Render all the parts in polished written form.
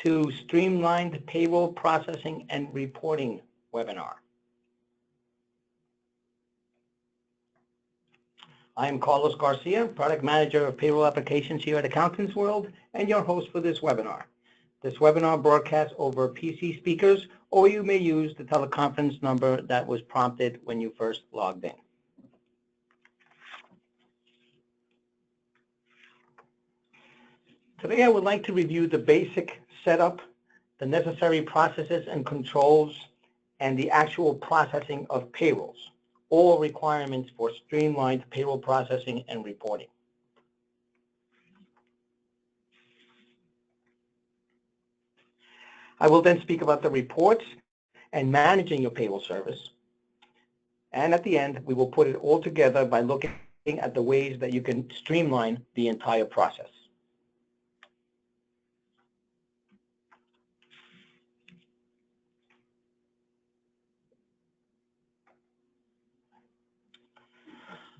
to Streamlined Payroll Processing and Reporting webinar. I am Carlos Garcia, Product Manager of Payroll Applications here at Accountants World, and your host for this webinar. This webinar broadcasts over PC speakers, or you may use the teleconference number that was prompted when you first logged in. Today I would like to review the basic setup, the necessary processes and controls, and the actual processing of payrolls, all requirements for streamlined payroll processing and reporting. I will then speak about the reports and managing your payroll service. And at the end, we will put it all together by looking at the ways that you can streamline the entire process.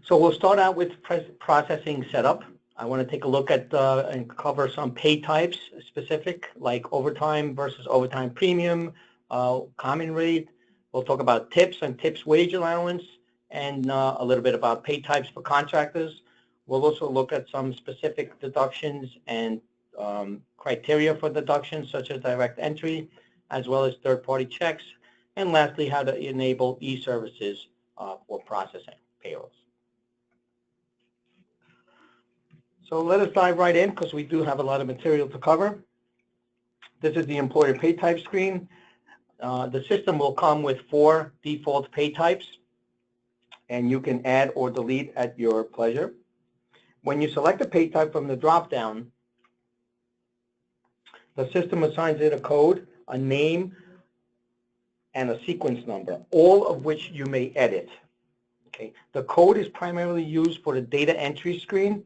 So we'll start out with processing setup. I want to take a look at and cover some pay types specific, like overtime versus overtime premium, common rate. We'll talk about tips and tips wage allowance, and a little bit about pay types for contractors. We'll also look at some specific deductions and criteria for deductions, such as direct entry, as well as third-party checks. And lastly, how to enable e-services for processing payrolls. So let us dive right in, because we do have a lot of material to cover. This is the employer pay type screen. The system will come with 4 default pay types, and you can add or delete at your pleasure. When you select a pay type from the drop-down, the system assigns it a code, a name, and a sequence number, all of which you may edit. Okay. The code is primarily used for the data entry screen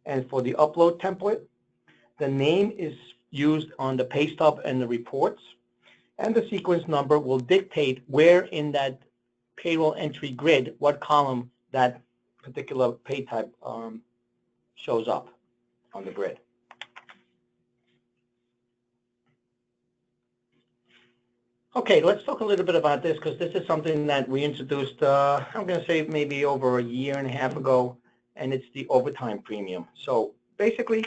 and for the upload template. The name is used on the pay stub and the reports, and the sequence number will dictate where in that payroll entry grid, what column that particular pay type shows up on the grid. Okay, let's talk a little bit about this, because this is something that we introduced, I'm going to say maybe over a year and a half ago, and it's the overtime premium. So basically,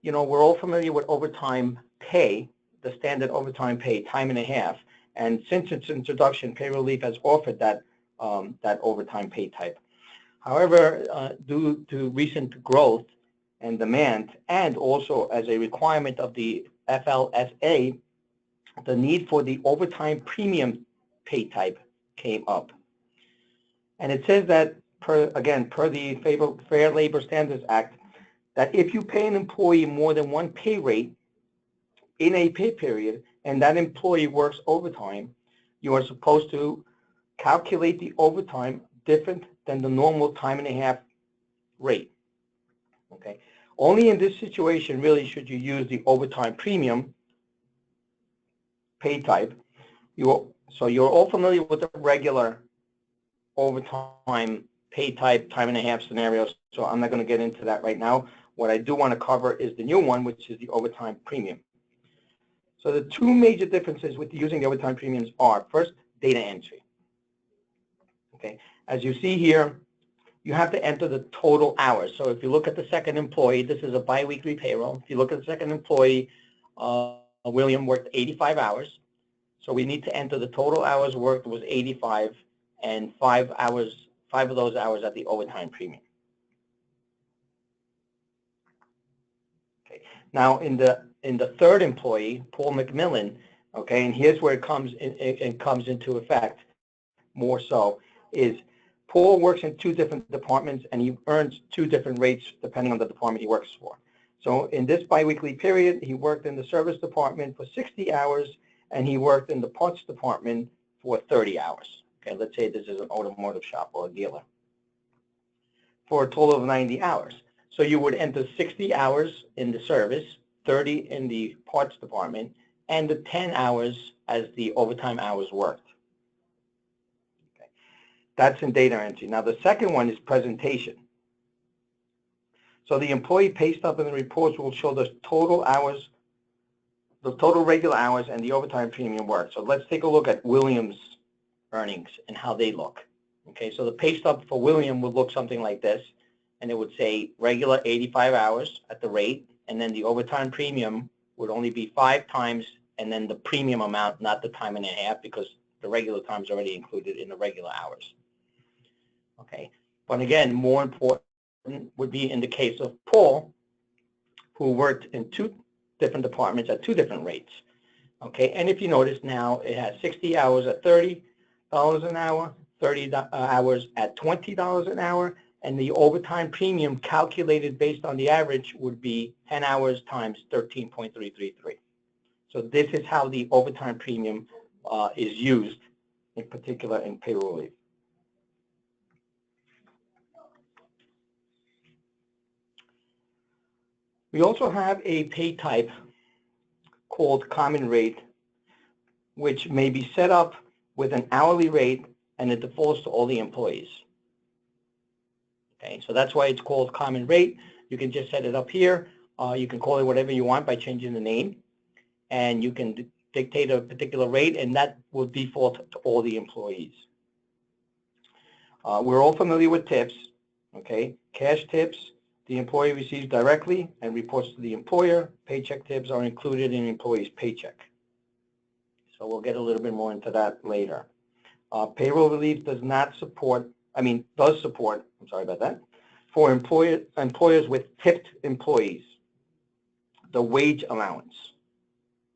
you know, we're all familiar with overtime pay, the standard overtime pay, time and a half. And since its introduction, Payroll Relief has offered that, that overtime pay type. However, due to recent growth and demand, and also as a requirement of the FLSA, the need for the overtime premium pay type came up. And it says that, per the Fair Labor Standards Act, that if you pay an employee more than one pay rate in a pay period, and that employee works overtime, you are supposed to calculate the overtime different than the normal time and a half rate. Okay. Only in this situation really should you use the overtime premium pay type. So you're all familiar with the regular overtime pay type, time and a half scenarios, so I'm not going to get into that right now. What I do want to cover is the new one, which is the overtime premium. So the 2 major differences with using the overtime premiums are, first, data entry. Okay, as you see here, you have to enter the total hours. So if you look at the second employee, this is a biweekly payroll. If you look at the second employee, William worked 85 hours. So we need to enter the total hours worked was 85, and 5 of those hours at the overtime premium. Okay. Now in the third employee, Paul McMillan, okay, and here's where it comes into effect more so, is Paul works in 2 different departments, and he earns 2 different rates depending on the department he works for. So in this biweekly period, he worked in the service department for 60 hours, and he worked in the parts department for 30 hours. Okay, let's say this is an automotive shop or a dealer, for a total of 90 hours. So you would enter 60 hours in the service, 30 in the parts department, and the 10 hours as the overtime hours worked. Okay. That's in data entry. Now the second one is presentation. So the employee pay stub and the reports will show the total hours the total regular hours and the overtime premium work. So let's take a look at Williams' earnings and how they look. Okay, so the pay stub for William would look something like this, and it would say regular 85 hours at the rate, and then the overtime premium would only be 5 times, and then the premium amount, not the time and a half, because the regular time is already included in the regular hours. Okay, but again, more important would be in the case of Paul, who worked in 2 different departments at 2 different rates. Okay, and if you notice now, it has 60 hours at $30 an hour, 30 hours at $20 an hour, and the overtime premium calculated based on the average would be 10 hours times 13.333. So this is how the overtime premium is used, in particular in payroll relief. We also have a pay type called common rate, which may be set up with an hourly rate, and it defaults to all the employees. Okay, so that's why it's called common rate. You can just set it up here. You can call it whatever you want by changing the name, and you can dictate a particular rate, and that will default to all the employees. We're all familiar with tips. Okay, cash tips the employee receives directly and reports to the employer. Paycheck tips are included in the employee's paycheck. So we'll get a little bit more into that later. Payroll relief does support, I'm sorry about that, for employers with tipped employees, the wage allowance.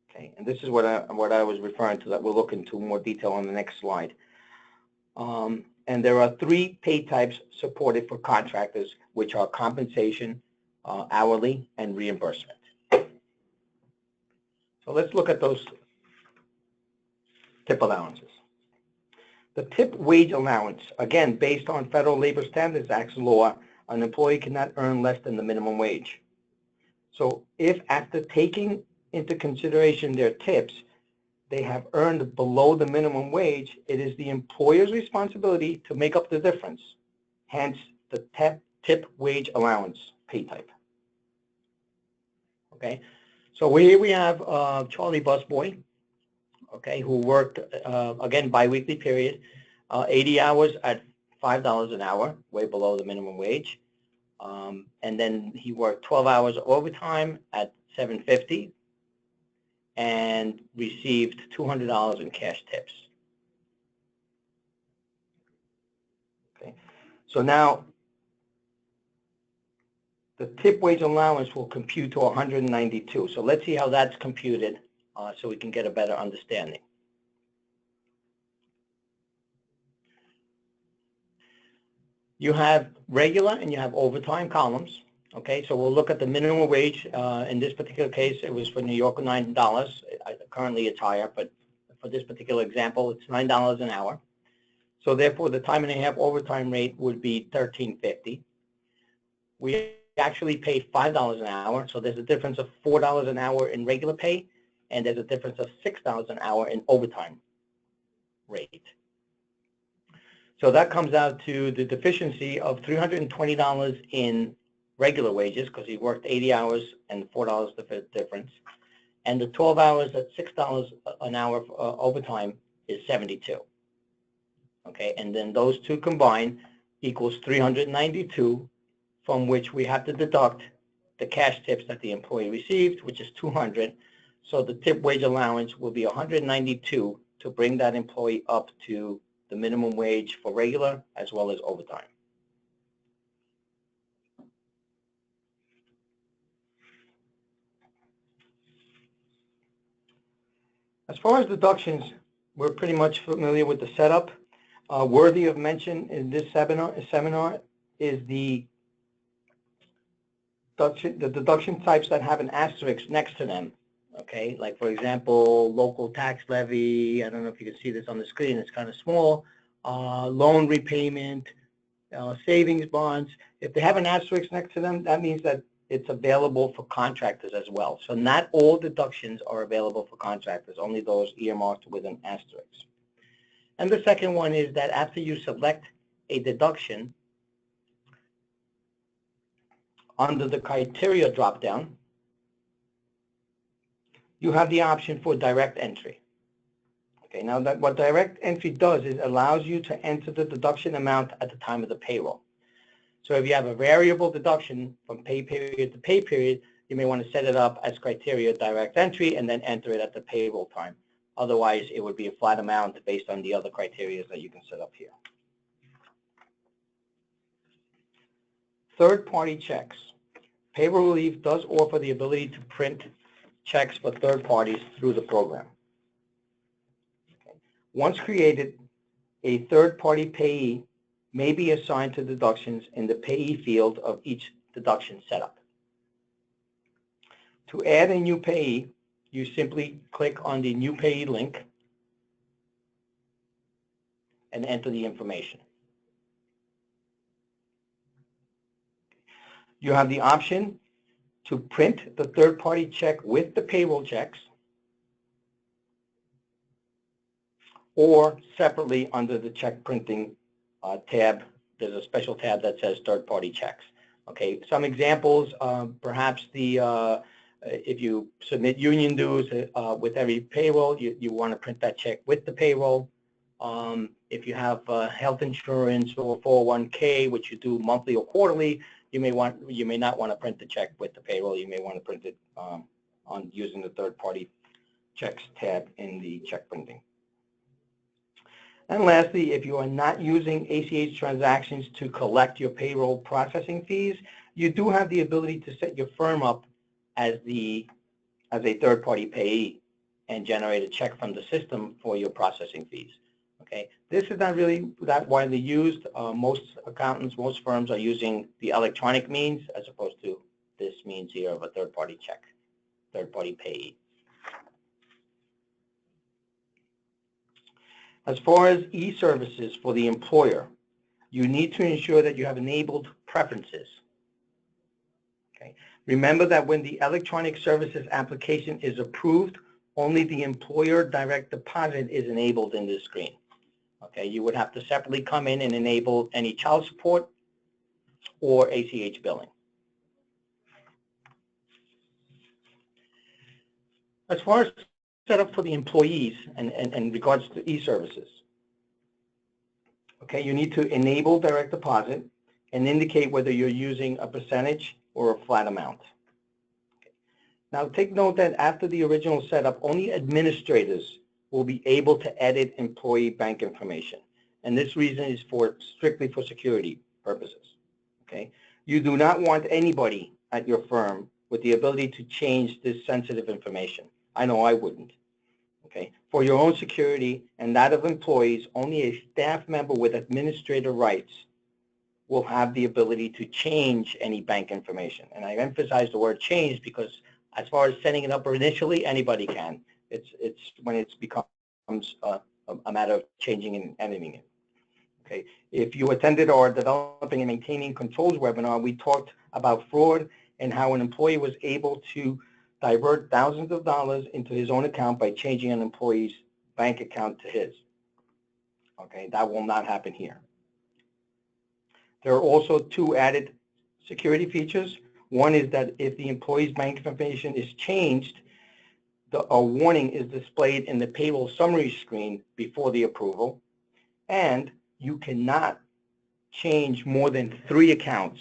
Okay, and this is what I was referring to, that we'll look into more detail on the next slide. And there are 3 pay types supported for contractors, which are compensation, hourly, and reimbursement. So let's look at those tip allowances. The tip wage allowance, again, based on Federal Labor Standards Act law, an employee cannot earn less than the minimum wage. So if after taking into consideration their tips, they have earned below the minimum wage, it is the employer's responsibility to make up the difference, hence the tip wage allowance pay type. Okay, so here we have Charlie Busboy, okay, who worked, again, biweekly period, 80 hours at $5 an hour, way below the minimum wage. And then he worked 12 hours overtime at $7.50 and received $200 in cash tips. Okay, so now the tip wage allowance will compute to 192. So let's see how that's computed so we can get a better understanding. You have regular and you have overtime columns. Okay, so we'll look at the minimum wage. In this particular case, it was for New York, $9. Currently it's higher, but for this particular example, it's $9 an hour. So therefore, the time and a half overtime rate would be $13.50. We actually pay $5 an hour, so there's a difference of $4 an hour in regular pay, and there's a difference of $6 an hour in overtime rate. So that comes out to the deficiency of $320 in regular wages, because he worked 80 hours and $4 the difference. And the 12 hours at $6 an hour overtime is 72. Okay, and then those two combined equals 392, from which we have to deduct the cash tips that the employee received, which is 200. So the tip wage allowance will be 192 to bring that employee up to the minimum wage for regular as well as overtime. As far as deductions, we're pretty much familiar with the setup. Worthy of mention in this seminar is the deduction types that have an asterisk next to them. Okay, like for example, local tax levy. I don't know if you can see this on the screen. It's kind of small. Loan repayment, savings bonds. If they have an asterisk next to them, that means that it's available for contractors as well. So not all deductions are available for contractors, only those earmarked with an asterisk. And the second one is that after you select a deduction, under the criteria dropdown, you have the option for direct entry. Okay, now what direct entry does is allows you to enter the deduction amount at the time of the payroll. So if you have a variable deduction from pay period to pay period, you may want to set it up as criteria direct entry and then enter it at the payroll time. Otherwise, it would be a flat amount based on the other criteria that you can set up here. Third-party checks. Payroll Relief does offer the ability to print checks for third parties through the program. Okay. Once created, a third-party payee may be assigned to deductions in the payee field of each deduction setup. To add a new payee, you simply click on the new payee link and enter the information. You have the option to print the third-party check with the payroll checks or separately under the check printing tab. There's a special tab that says third-party checks. Okay, some examples, perhaps if you submit union dues with every payroll, you want to print that check with the payroll. If you have health insurance or 401k, which you do monthly or quarterly, you may not want to print the check with the payroll. You may want to print it on using the third-party checks tab in the check printing. And lastly, if you are not using ACH transactions to collect your payroll processing fees, you do have the ability to set your firm up as a third-party payee and generate a check from the system for your processing fees. Okay, this is not really that widely used. Most accountants, most firms are using the electronic means as opposed to this means here of a third-party check, third-party payee. As far as e-services for the employer, you need to ensure that you have enabled preferences. Okay. Remember that when the electronic services application is approved, only the employer direct deposit is enabled in this screen. Okay, you would have to separately come in and enable any child support or ACH billing. As far as setup for the employees and in regards to e-services, okay, you need to enable direct deposit and indicate whether you're using a percentage or a flat amount. Okay. Now take note that after the original setup, only administrators will be able to edit employee bank information. And this reason is strictly for security purposes. Okay? You do not want anybody at your firm with the ability to change this sensitive information. I know I wouldn't. Okay? For your own security and that of employees, only a staff member with administrator rights will have the ability to change any bank information. And I emphasize the word change because as far as setting it up initially, anybody can. It's when it becomes a matter of changing and editing it. Okay. If you attended our Developing and Maintaining Controls webinar, we talked about fraud and how an employee was able to divert thousands of dollars into his own account by changing an employee's bank account to his. Okay, that will not happen here. There are also two added security features. One is that if the employee's bank information is changed, a warning is displayed in the payroll summary screen before the approval, and you cannot change more than 3 accounts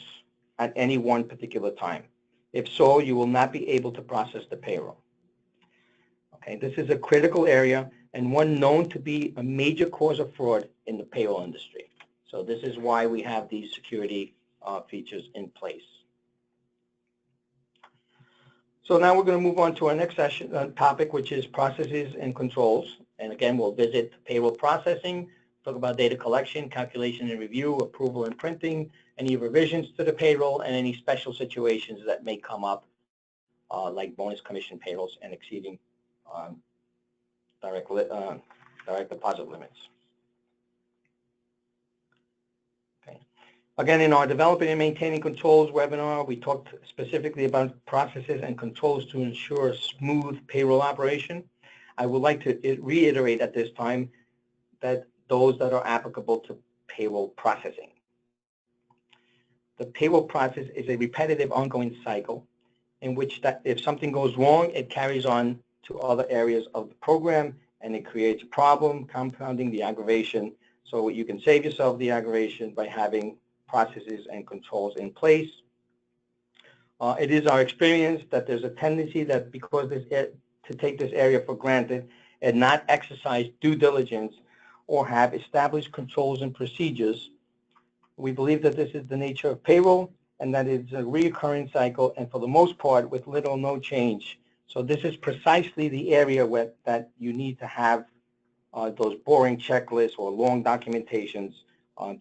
at any one particular time. If so, you will not be able to process the payroll. Okay, this is a critical area and one known to be a major cause of fraud in the payroll industry. So this is why we have these security features in place. So now we're going to move on to our next session topic, which is processes and controls. And again, we'll visit payroll processing, talk about data collection, calculation and review, approval and printing, any revisions to the payroll, and any special situations that may come up, like bonus commission payrolls and exceeding direct deposit limits. Okay. Again, in our Developing and Maintaining Controls webinar, we talked specifically about processes and controls to ensure a smooth payroll operation. I would like to reiterate at this time that those that are applicable to payroll processing. The payroll process is a repetitive ongoing cycle in which that if something goes wrong, it carries on to other areas of the program, and it creates a problem, compounding the aggravation. So you can save yourself the aggravation by having processes and controls in place. It is our experience that there's a tendency that because to take this area for granted and not exercise due diligence or have established controls and procedures. We believe that this is the nature of payroll and that it's a recurring cycle, and for the most part with little or no change. So this is precisely the area that you need to have those boring checklists or long documentations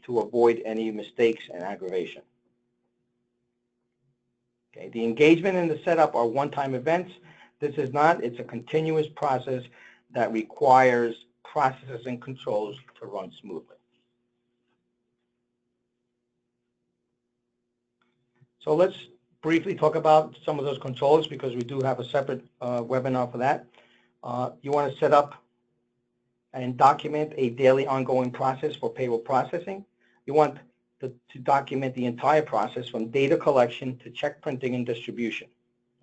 to avoid any mistakes and aggravation. Okay, the engagement and the setup are one-time events. This is not, it's a continuous process that requires processes and controls to run smoothly. So let's briefly talk about some of those controls because we do have a separate webinar for that. You want to set up and document a daily ongoing process for payroll processing. You want to document the entire process from data collection to check printing and distribution.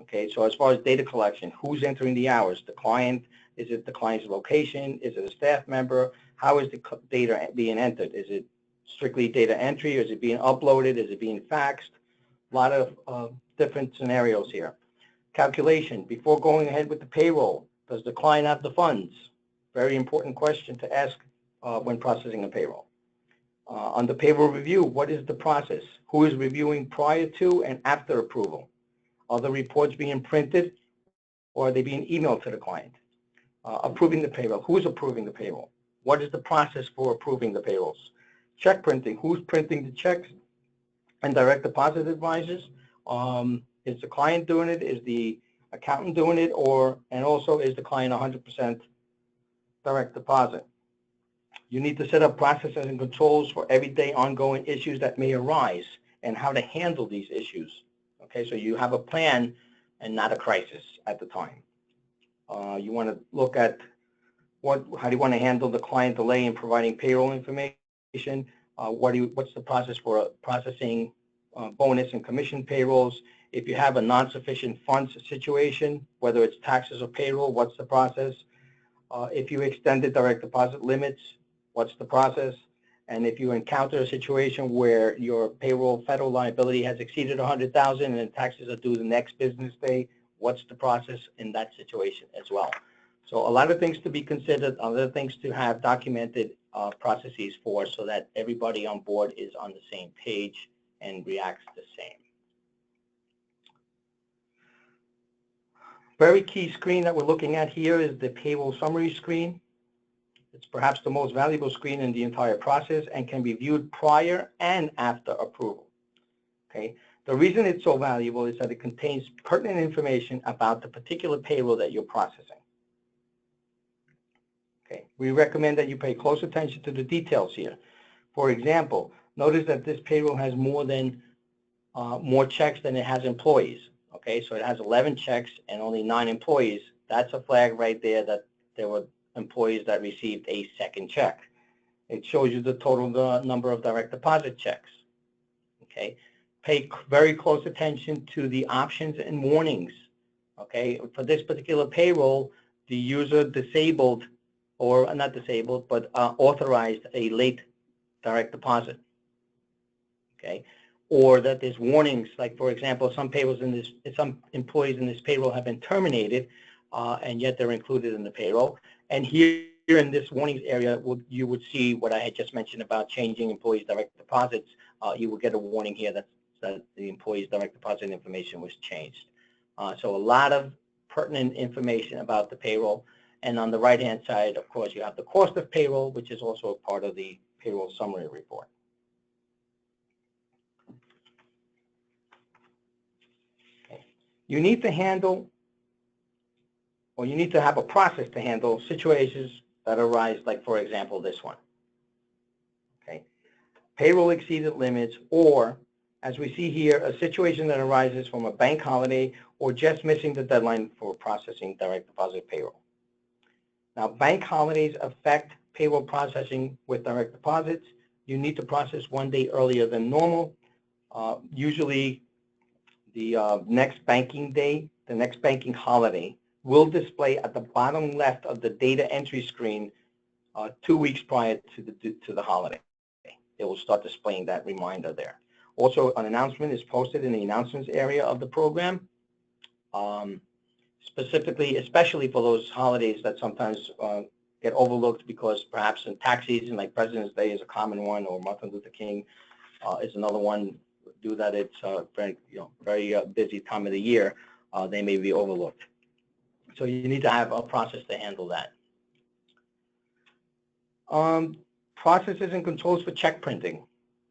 Okay, so as far as data collection, who's entering the hours? The client? Is it the client's location? Is it a staff member? How is the data being entered? Is it strictly data entry? Or is it being uploaded? Is it being faxed? A lot of different scenarios here. Calculation. Before going ahead with the payroll, does the client have the funds? Very important question to ask when processing a payroll. On the payroll review, what is the process? Who is reviewing prior to and after approval? Are the reports being printed or are they being emailed to the client? Approving the payroll. Who is approving the payroll? What is the process for approving the payrolls? Check printing. Who's printing the checks? And direct deposit advisors. Is the client doing it? Is the accountant doing it? And also is the client 100% direct deposit? You need to set up processes and controls for everyday ongoing issues that may arise and how to handle these issues. Okay, so you have a plan and not a crisis at the time. You want to look at how do you want to handle the client delay in providing payroll information? What's the process for processing bonus and commission payrolls? If you have a non-sufficient funds situation, whether it's taxes or payroll, what's the process? If you extended direct deposit limits, what's the process? And if you encounter a situation where your payroll federal liability has exceeded $100,000 and taxes are due the next business day, what's the process in that situation as well? So a lot of things to be considered, other things to have documented processes for so that everybody on board is on the same page and reacts the same. Very key screen that we're looking at here is the payroll summary screen. It's perhaps the most valuable screen in the entire process and can be viewed prior and after approval. Okay. The reason it's so valuable is that it contains pertinent information about the particular payroll that you're processing. Okay. We recommend that you pay close attention to the details here. For example, notice that this payroll has more checks than it has employees. Okay, so it has 11 checks and only 9 employees. That's a flag right there that there were employees that received a second check. It shows you the total number of direct deposit checks. Okay, pay very close attention to the options and warnings. Okay, for this particular payroll, the user disabled, or not disabled, but authorized a late direct deposit. Okay, or that there's warnings, like for example, some employees in this payroll have been terminated, and yet they're included in the payroll. And here in this warnings area, you would see what I had just mentioned about changing employees' direct deposits. You will get a warning here that the employee's direct deposit information was changed. So a lot of pertinent information about the payroll. And on the right-hand side, of course, you have the cost of payroll, which is also a part of the payroll summary report. Okay. You need to handle, or you need to have a process to handle situations that arise, like, for example, this one. Okay. Payroll exceeded limits, or, as we see here, a situation that arises from a bank holiday or just missing the deadline for processing direct deposit payroll. Now, bank holidays affect payroll processing with direct deposits. You need to process 1 day earlier than normal. Usually, the next banking day, the next banking holiday will display at the bottom left of the data entry screen 2 weeks prior to the holiday. It will start displaying that reminder there. Also, an announcement is posted in the announcements area of the program, specifically, especially for those holidays that sometimes get overlooked because perhaps in tax season, like President's Day is a common one, or Martin Luther King is another one. Due that it's very busy time of the year, they may be overlooked. So you need to have a process to handle that. Processes and controls for check printing.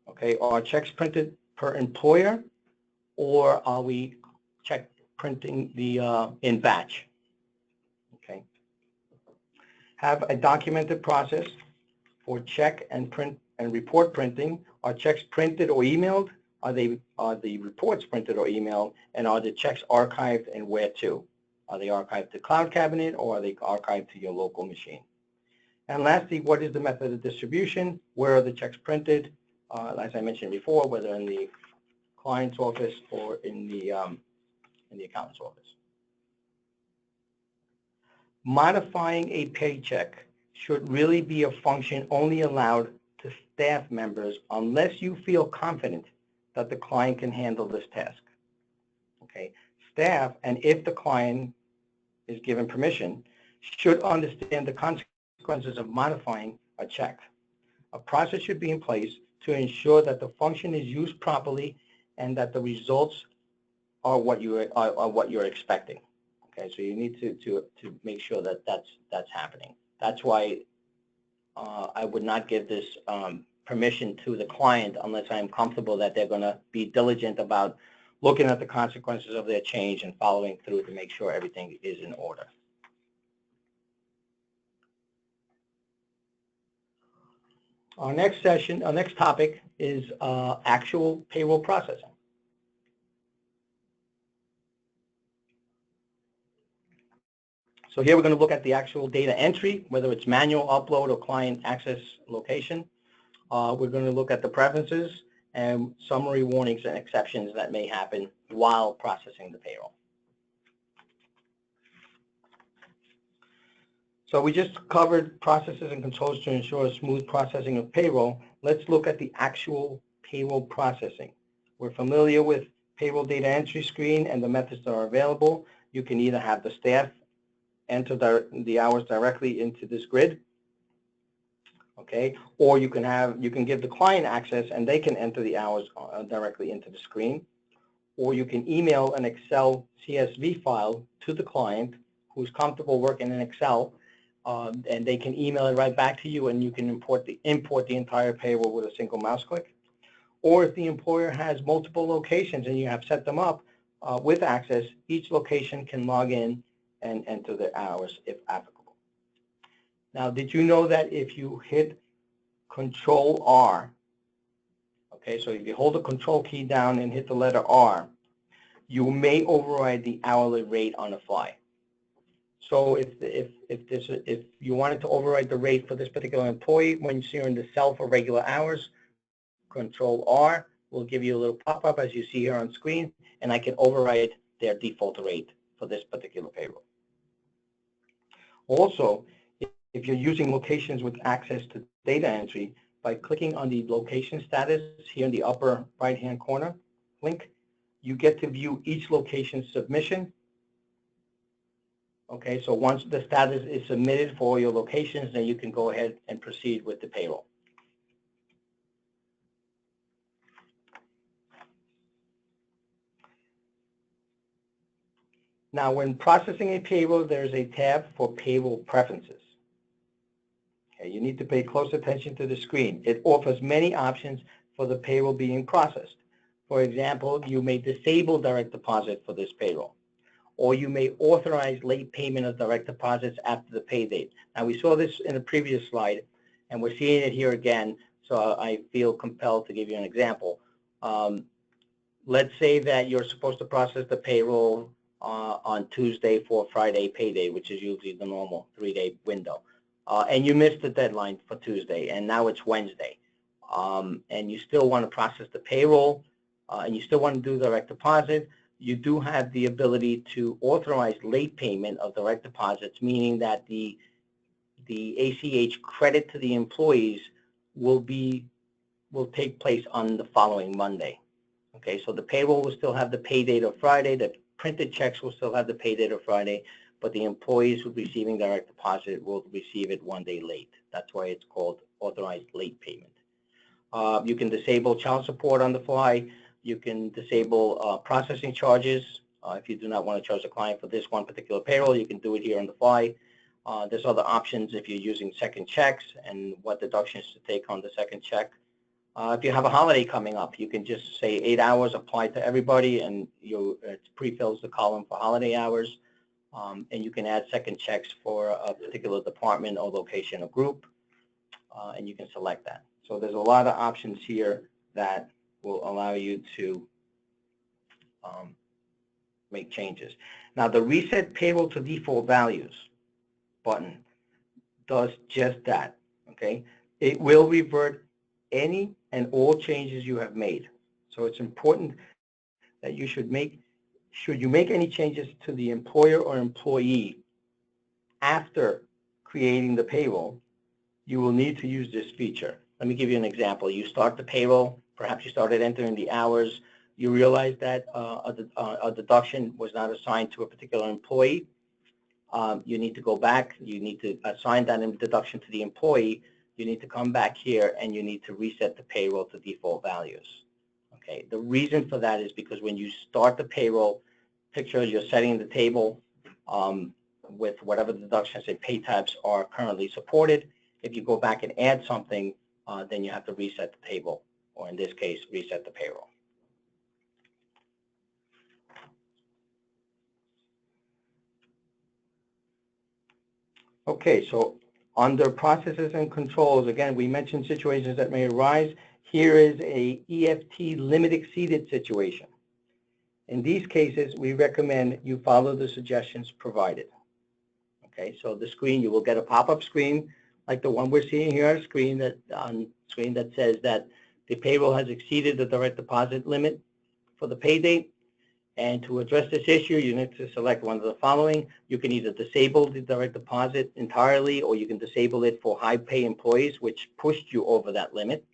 Okay, are checks printed per employer, or are we check printing the in batch? Okay. Have a documented process for check and print and report printing. Are checks printed or emailed? Are the reports printed or emailed? And are the checks archived, and where to? Are they archived to Cloud Cabinet, or are they archived to your local machine? And lastly, what is the method of distribution? Where are the checks printed? As I mentioned before, whether in the client's office or in the accountant's office. Modifying a paycheck should really be a function only allowed to staff members unless you feel confident that the client can handle this task. Okay, staff, and if the client is given permission, should understand the consequences of modifying a check. A process should be in place to ensure that the function is used properly and that the results are what you're expecting. Okay, so you need to make sure that that's happening. That's why I would not give this permission to the client unless I'm comfortable that they're going to be diligent about looking at the consequences of their change and following through to make sure everything is in order. Our next topic is actual payroll processing. So here we're going to look at the actual data entry, whether it's manual upload or client access location. We're going to look at the preferences and summary warnings and exceptions that may happen while processing the payroll. So we just covered processes and controls to ensure a smooth processing of payroll. Let's look at the actual payroll processing. We're familiar with payroll data entry screen and the methods that are available. You can either have the staff enter the hours directly into this grid, okay, or you can give the client access and they can enter the hours directly into the screen, or you can email an Excel CSV file to the client who's comfortable working in Excel, and they can email it right back to you, and you can import the entire payroll with a single mouse click. Or if the employer has multiple locations and you have set them up with access, each location can log in and enter the hours if applicable. Now, did you know that if you hit Control R, okay, so if you hold the Control key down and hit the letter R, you may override the hourly rate on the fly. So if you wanted to override the rate for this particular employee, when you're in the cell for regular hours, Control R will give you a little pop-up as you see here on screen, and I can override their default rate for this particular payroll. Also, if you're using locations with access to data entry, by clicking on the location status here in the upper right-hand corner link, you get to view each location's submission. Okay, so once the status is submitted for your locations, then you can go ahead and proceed with the payroll. Now, when processing a payroll, there's a tab for payroll preferences. Okay, you need to pay close attention to the screen. It offers many options for the payroll being processed. For example, you may disable direct deposit for this payroll, or you may authorize late payment of direct deposits after the pay date. Now, we saw this in a previous slide, and we're seeing it here again, so I feel compelled to give you an example. Let's say that you're supposed to process the payroll on Tuesday for Friday payday, which is usually the normal 3-day window. And you missed the deadline for Tuesday, and now it's Wednesday. And you still want to process the payroll, and you still want to do direct deposit, you do have the ability to authorize late payment of direct deposits, meaning that the ACH credit to the employees will take place on the following Monday. Okay, so the payroll will still have the pay date of Friday, the printed checks will still have the pay date of Friday, but the employees who are receiving direct deposit will receive it 1 day late. That's why it's called authorized late payment. You can disable child support on the fly. You can disable processing charges. If you do not want to charge the client for this one particular payroll, you can do it here on the fly. There's other options if you're using second checks and what deductions to take on the second check. If you have a holiday coming up, you can just say 8 hours apply to everybody, and it pre-fills the column for holiday hours. And you can add second checks for a particular department or location or group, and you can select that. So there's a lot of options here that will allow you to make changes. Now, the Reset Payroll to Default Values button does just that, okay? It will revert any and all changes you have made. So it's important that should you make any changes to the employer or employee after creating the payroll, you will need to use this feature. Let me give you an example. You start the payroll, perhaps you started entering the hours, you realize that a deduction was not assigned to a particular employee. You need to go back, you need to assign that deduction to the employee, you need to come back here and you need to reset the payroll to default values. Okay, the reason for that is because when you start the payroll, picture you're setting the table with whatever the deductions and pay types are currently supported. If you go back and add something, then you have to reset the table, or in this case, reset the payroll. Okay, so under processes and controls, again, we mentioned situations that may arise. Here is a EFT limit exceeded situation. In these cases, we recommend you follow the suggestions provided. Okay, so the screen, you will get a pop-up screen like the one we're seeing here on screen that says that the payroll has exceeded the direct deposit limit for the pay date. And to address this issue, you need to select one of the following. You can either disable the direct deposit entirely, or you can disable it for high pay employees, which pushed you over that limit,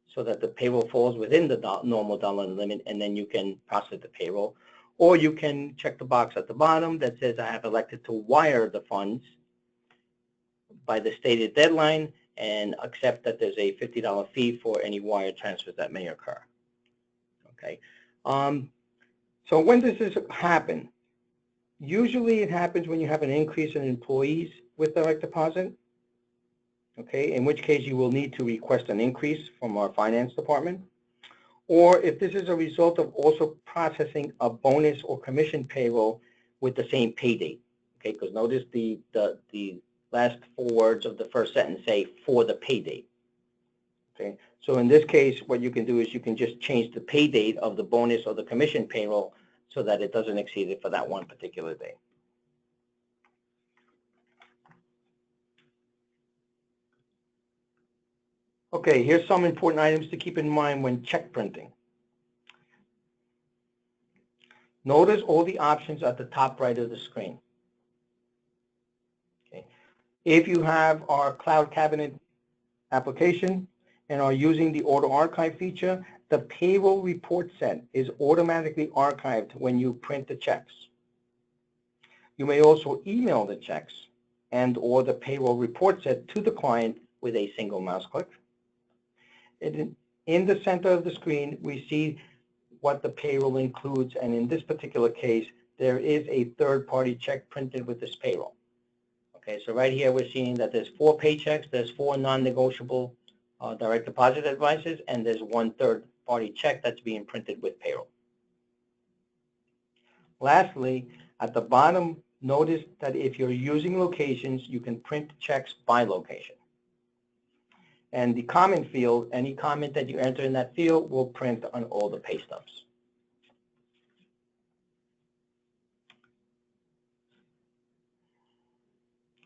so that the payroll falls within the normal dollar limit, and then you can process the payroll. Or you can check the box at the bottom that says I have elected to wire the funds by the stated deadline and accept that there's a $50 fee for any wire transfers that may occur. Okay. So when does this happen? Usually it happens when you have an increase in employees with direct deposit, okay, in which case you will need to request an increase from our finance department. Or if this is a result of also processing a bonus or commission payroll with the same pay date, okay, because notice the last 4 words of the first sentence say for the pay date. Okay, so in this case, what you can do is you can just change the pay date of the bonus or the commission payroll so that it doesn't exceed it for that one particular day. Okay, here's some important items to keep in mind when check printing. Notice all the options at the top right of the screen. Okay. If you have our Cloud Cabinet application and are using the auto archive feature, the payroll report set is automatically archived when you print the checks. You may also email the checks and or the payroll report set to the client with a single mouse click. And in the center of the screen, we see what the payroll includes, and in this particular case, there is a third-party check printed with this payroll. Okay, so right here we're seeing that there's 4 paychecks, there's 4 non-negotiable direct deposit advices, and there's 1 third-party check that's being printed with payroll. Lastly, at the bottom, notice that if you're using locations, you can print checks by location. And the comment field, any comment that you enter in that field will print on all the pay stubs.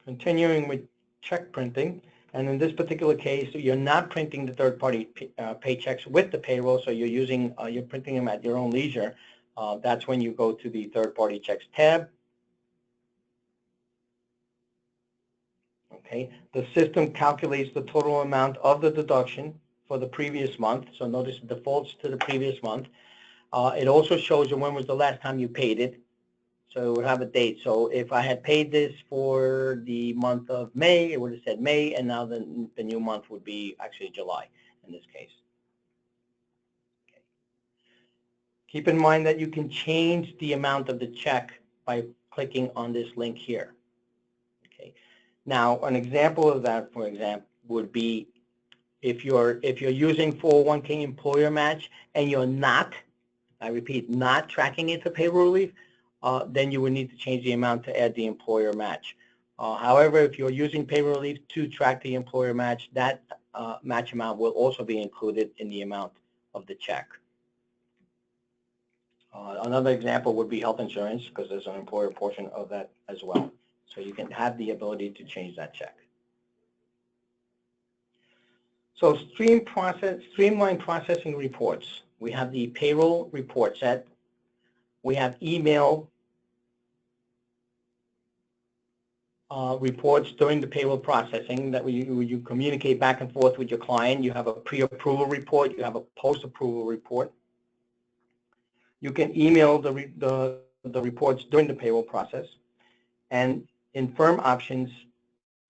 Continuing with check printing, and in this particular case, you're not printing the third-party paychecks with the payroll, so you're printing them at your own leisure. That's when you go to the third-party checks tab. Okay, the system calculates the total amount of the deduction for the previous month. So notice it defaults to the previous month. It also shows you when was the last time you paid it. So it would have a date. So if I had paid this for the month of May, it would have said May, and now the new month would be actually July in this case. Okay. Keep in mind that you can change the amount of the check by clicking on this link here. Okay. Now, an example of that, for example, would be if you're using 401k employer match and you're not, I repeat, not tracking it to Payroll Relief, then you would need to change the amount to add the employer match. However, if you're using Payroll Relief to track the employer match, that match amount will also be included in the amount of the check. Another example would be health insurance, because there's an employer portion of that as well. So you can have the ability to change that check. So streamline processing reports. We have the payroll report set. We have email reports during the payroll processing that you communicate back and forth with your client. You have a pre-approval report. You have a post-approval report. You can email the reports during the payroll process. And in firm options,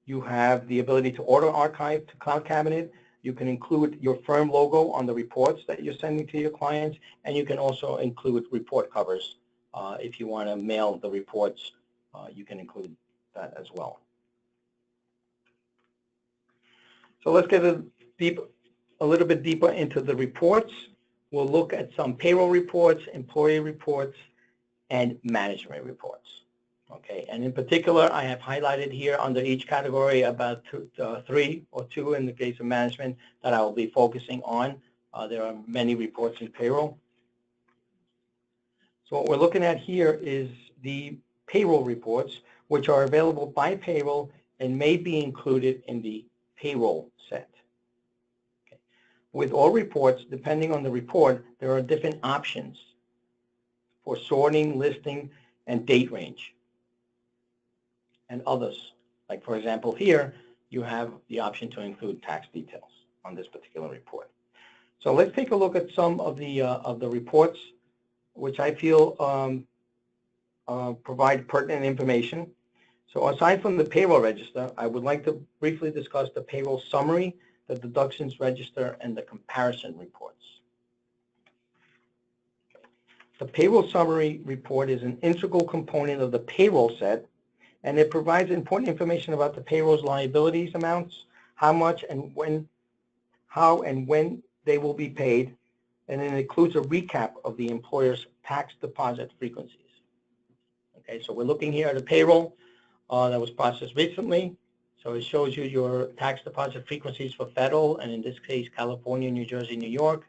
you have the ability to auto archive to Cloud Cabinet. You can include your firm logo on the reports that you're sending to your clients, and you can also include report covers. If you want to mail the reports, you can include that as well. So let's get a little bit deeper into the reports. We'll look at some payroll reports, employee reports, and management reports. Okay, and in particular, I have highlighted here under each category about three or two in the case of management that I will be focusing on. There are many reports in payroll. So what we're looking at here is the payroll reports, which are available by payroll and may be included in the payroll set. Okay. With all reports, depending on the report, there are different options for sorting, listing, and date range, and others. Like, for example, here, you have the option to include tax details on this particular report. So let's take a look at some of the reports, which I feel provide pertinent information. So aside from the payroll register, I would like to briefly discuss the payroll summary, the deductions register, and the comparison reports. The payroll summary report is an integral component of the payroll set, and it provides important information about the payroll's liabilities amounts, how much and when, how and when they will be paid, and it includes a recap of the employer's tax deposit frequencies. Okay, so we're looking here at a payroll that was processed recently. So it shows you your tax deposit frequencies for federal, and in this case, California, New Jersey, New York,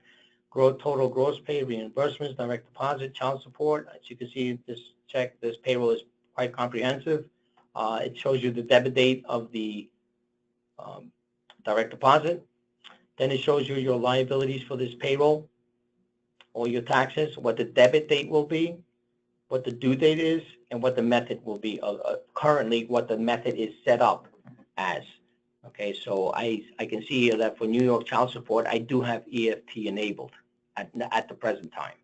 total gross pay, reimbursements, direct deposit, child support. As you can see, this payroll is quite comprehensive. It shows you the debit date of the direct deposit. Then it shows you your liabilities for this payroll, all your taxes, what the debit date will be, what the due date is, and what the method will be. Currently, what the method is set up as. Okay, so I can see here that for New York child support, I do have EFT enabled at the present time.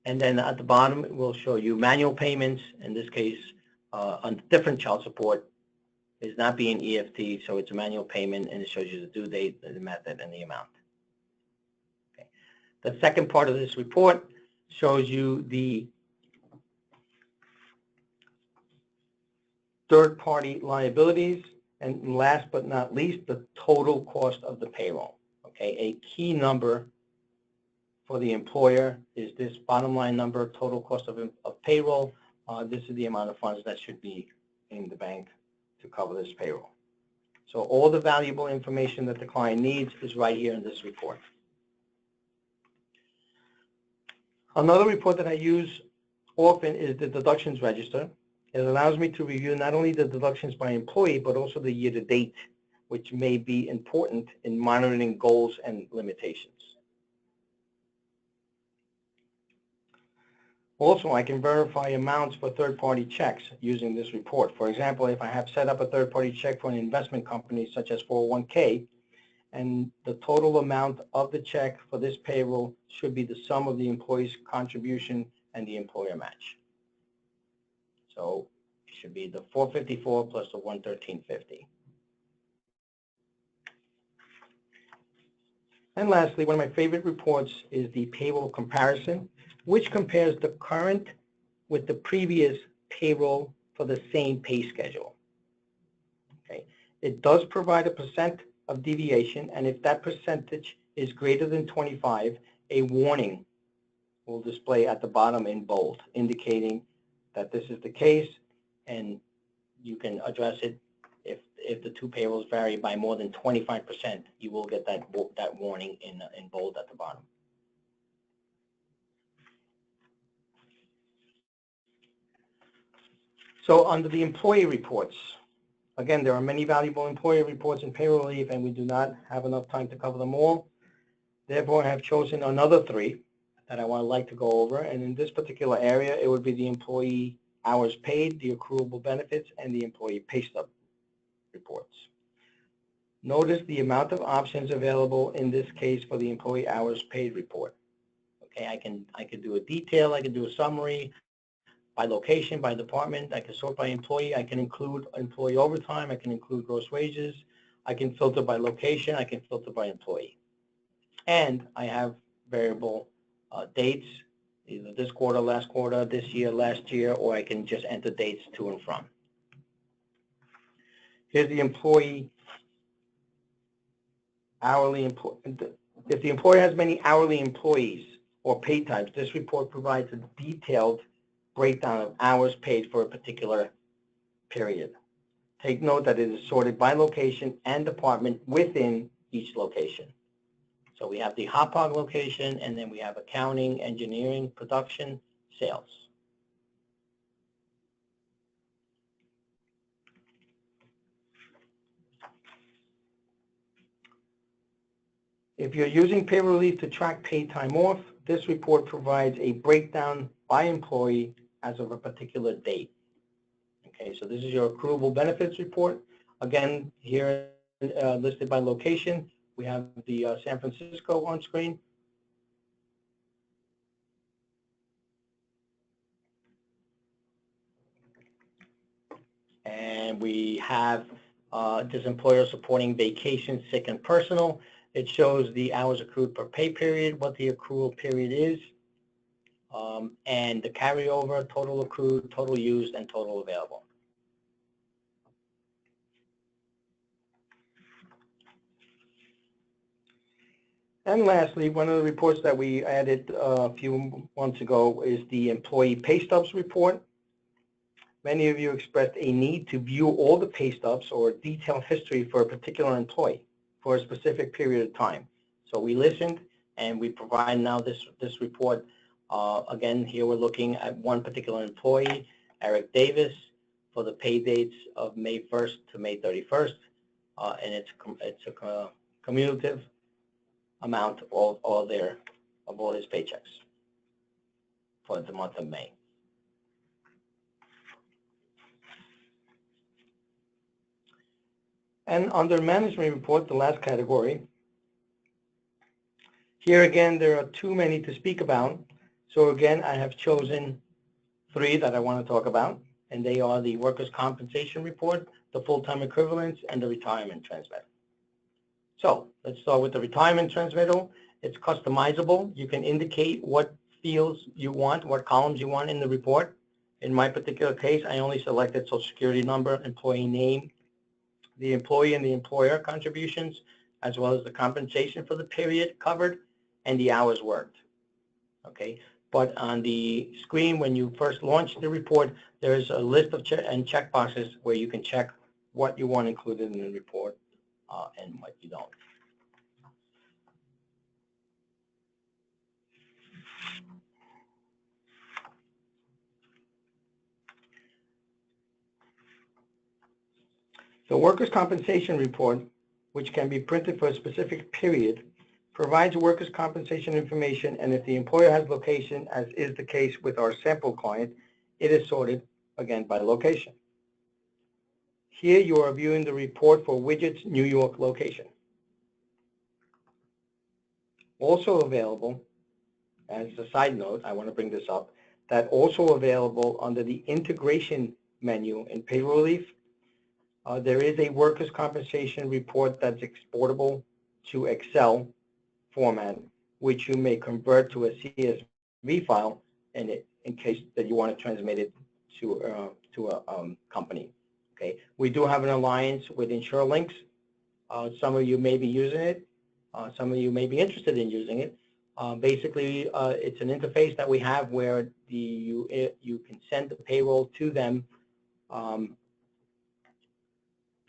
And then at the bottom, it will show you manual payments. In this case, on different child support, is not being EFT, so it's a manual payment, and it shows you the due date, the method, and the amount. Okay. The second part of this report shows you the third-party liabilities, and last but not least, the total cost of the payroll. Okay, a key number for the employer is this bottom line number, total cost of payroll. This is the amount of funds that should be in the bank to cover this payroll. So all the valuable information that the client needs is right here in this report. Another report that I use often is the deductions register. It allows me to review not only the deductions by employee, but also the year-to-date, which may be important in monitoring goals and limitations. Also, I can verify amounts for third-party checks using this report. For example, if I have set up a third-party check for an investment company such as 401k, and the total amount of the check for this payroll should be the sum of the employee's contribution and the employer match. So it should be the 454 plus the 113.50. And lastly, one of my favorite reports is the payroll comparison, which compares the current with the previous payroll for the same pay schedule. Okay. It does provide a percent of deviation, and if that percentage is greater than 25, a warning will display at the bottom in bold, indicating that this is the case, and you can address it. If the two payrolls vary by more than 25%, you will get that warning in bold at the bottom. So under the employee reports, again, there are many valuable employee reports in Payroll Relief, and we do not have enough time to cover them all. Therefore, I have chosen another three that I would like to go over. And in this particular area, it would be the employee hours paid, the accruable benefits, and the employee pay stub reports. Notice the amount of options available in this case for the employee hours paid report. Okay, I can do a detail, I can do a summary, by location, by department, I can sort by employee, I can include employee overtime, I can include gross wages, I can filter by location, I can filter by employee. And I have variable dates, either this quarter, last quarter, this year, last year, or I can just enter dates to and from. Here's the employee hourly employee. If the employer has many hourly employees or pay types, this report provides a detailed breakdown of hours paid for a particular period. Take note that it is sorted by location and department within each location. So we have the hot pot location, and then we have accounting, engineering, production, sales. If you're using Payroll Relief to track paid time off, this report provides a breakdown by employee as of a particular date. Okay, so this is your accruable benefits report. Again, here listed by location, we have the San Francisco on screen. And we have this employer supporting vacation, sick, and personal. It shows the hours accrued per pay period, what the accrual period is, and the carryover, total accrued, total used, and total available. And lastly, one of the reports that we added a few months ago is the employee pay stubs report. Many of you expressed a need to view all the pay stubs or detailed history for a particular employee for a specific period of time. So we listened, and we provide now this report. Again, here we're looking at one particular employee, Eric Davis, for the pay dates of May 1st to May 31st, and it's a cumulative amount of all his paychecks for the month of May. And under management report, the last category, here again there are too many to speak about. So again, I have chosen three that I want to talk about, and they are the workers' compensation report, the full-time equivalents, and the retirement transmittal. So let's start with the retirement transmittal. It's customizable. You can indicate what fields you want, what columns you want in the report. In my particular case, I only selected Social Security number, employee name, the employee and the employer contributions, as well as the compensation for the period covered and the hours worked. Okay, but on the screen when you first launch the report, there's a list of check boxes where you can check what you want included in the report and what you don't. The workers' compensation report, which can be printed for a specific period, provides workers' compensation information, and if the employer has location, as is the case with our sample client, it is sorted, again, by location. Here you are viewing the report for Widget's New York location. Also available, as a side note, I want to bring this up, that also available under the integration menu in Payroll Relief, there is a workers' compensation report that's exportable to Excel format, which you may convert to a CSV file in case that you want to transmit it to a company. Okay, we do have an alliance with InsureLinks. Some of you may be using it. Some of you may be interested in using it. Basically, it's an interface that we have where you can send the payroll to them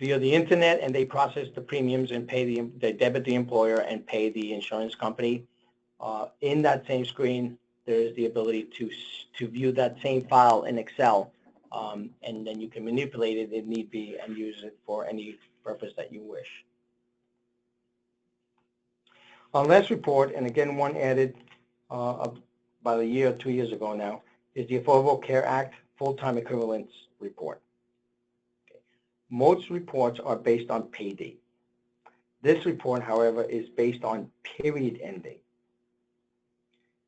via the internet, and they process the premiums and they debit the employer and pay the insurance company. In that same screen, there is the ability to view that same file in Excel, and then you can manipulate it if need be and use it for any purpose that you wish. Our last report, and again one added about a year or 2 years ago now, is the Affordable Care Act Full-Time Equivalence Report. Okay. Most reports are based on pay date. This report, however, is based on period end date.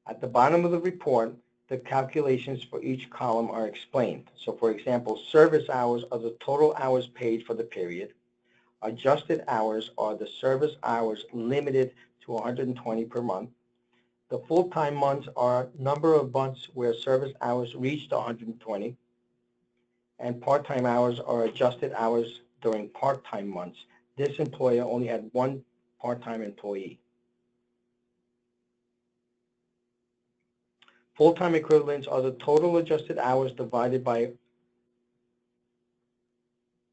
At the bottom of the report, the calculations for each column are explained. So for example, service hours are the total hours paid for the period. Adjusted hours are the service hours limited to 120 per month. The full-time months are number of months where service hours reached 120. And part-time hours are adjusted hours during part-time months. This employer only had one part-time employee. Full-time equivalents are the total adjusted hours divided by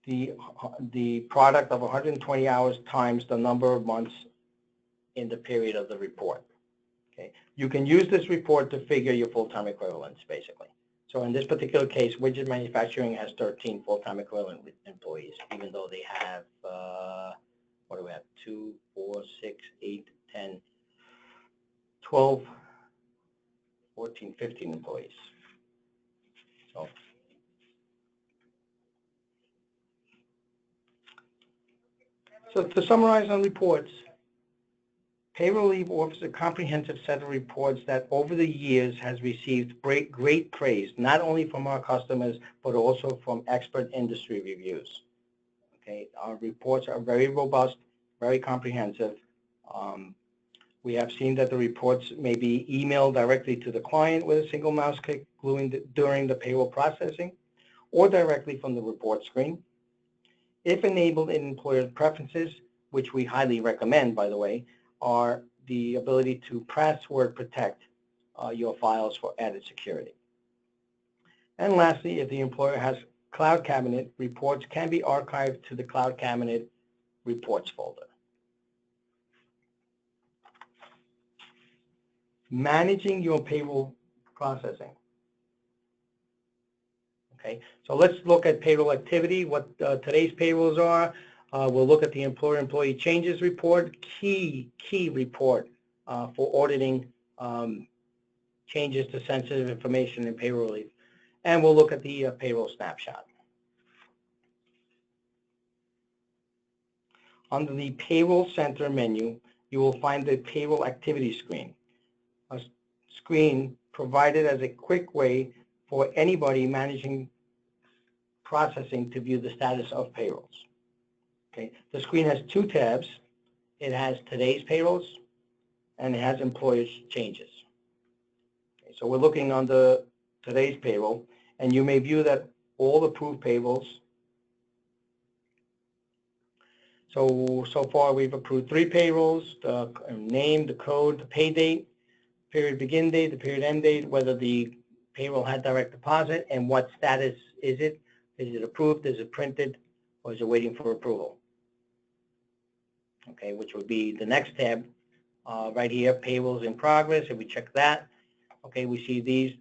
the product of 120 hours times the number of months in the period of the report. Okay, you can use this report to figure your full-time equivalents, basically. So in this particular case, Widget Manufacturing has 13 full-time equivalent employees, even though they have, what do we have, 2, 4, 6, 8, 10, 12, 14, 15 employees. So to summarize on reports, Payroll Relief offers a comprehensive set of reports that over the years has received great praise, not only from our customers, but also from expert industry reviews. Okay, our reports are very robust, very comprehensive. We have seen that the reports may be emailed directly to the client with a single mouse click during the payroll processing, or directly from the report screen. If enabled in employer preferences, which we highly recommend, by the way, are the ability to password protect your files for added security. And lastly, if the employer has Cloud Cabinet, reports can be archived to the Cloud Cabinet reports folder. Managing your payroll processing. Okay, so let's look at payroll activity, what today's payrolls are. We'll look at the employer-employee changes report, key report for auditing changes to sensitive information in Payroll Relief. And we'll look at the payroll snapshot. Under the Payroll Center menu, you will find the payroll activity screen, a screen provided as a quick way for anybody managing processing to view the status of payrolls. Okay, the screen has two tabs. It has today's payrolls and it has employers changes. Okay, so we're looking on the today's payroll, and you may view that all approved payrolls. So far we've approved 3 payrolls: the name, the code, the pay date, period begin date, the period end date, whether the payroll had direct deposit, and what status is it. Is it approved? Is it printed? Or is it waiting for approval? Okay, which would be the next tab right here, payrolls in progress. If we check that, okay, we see these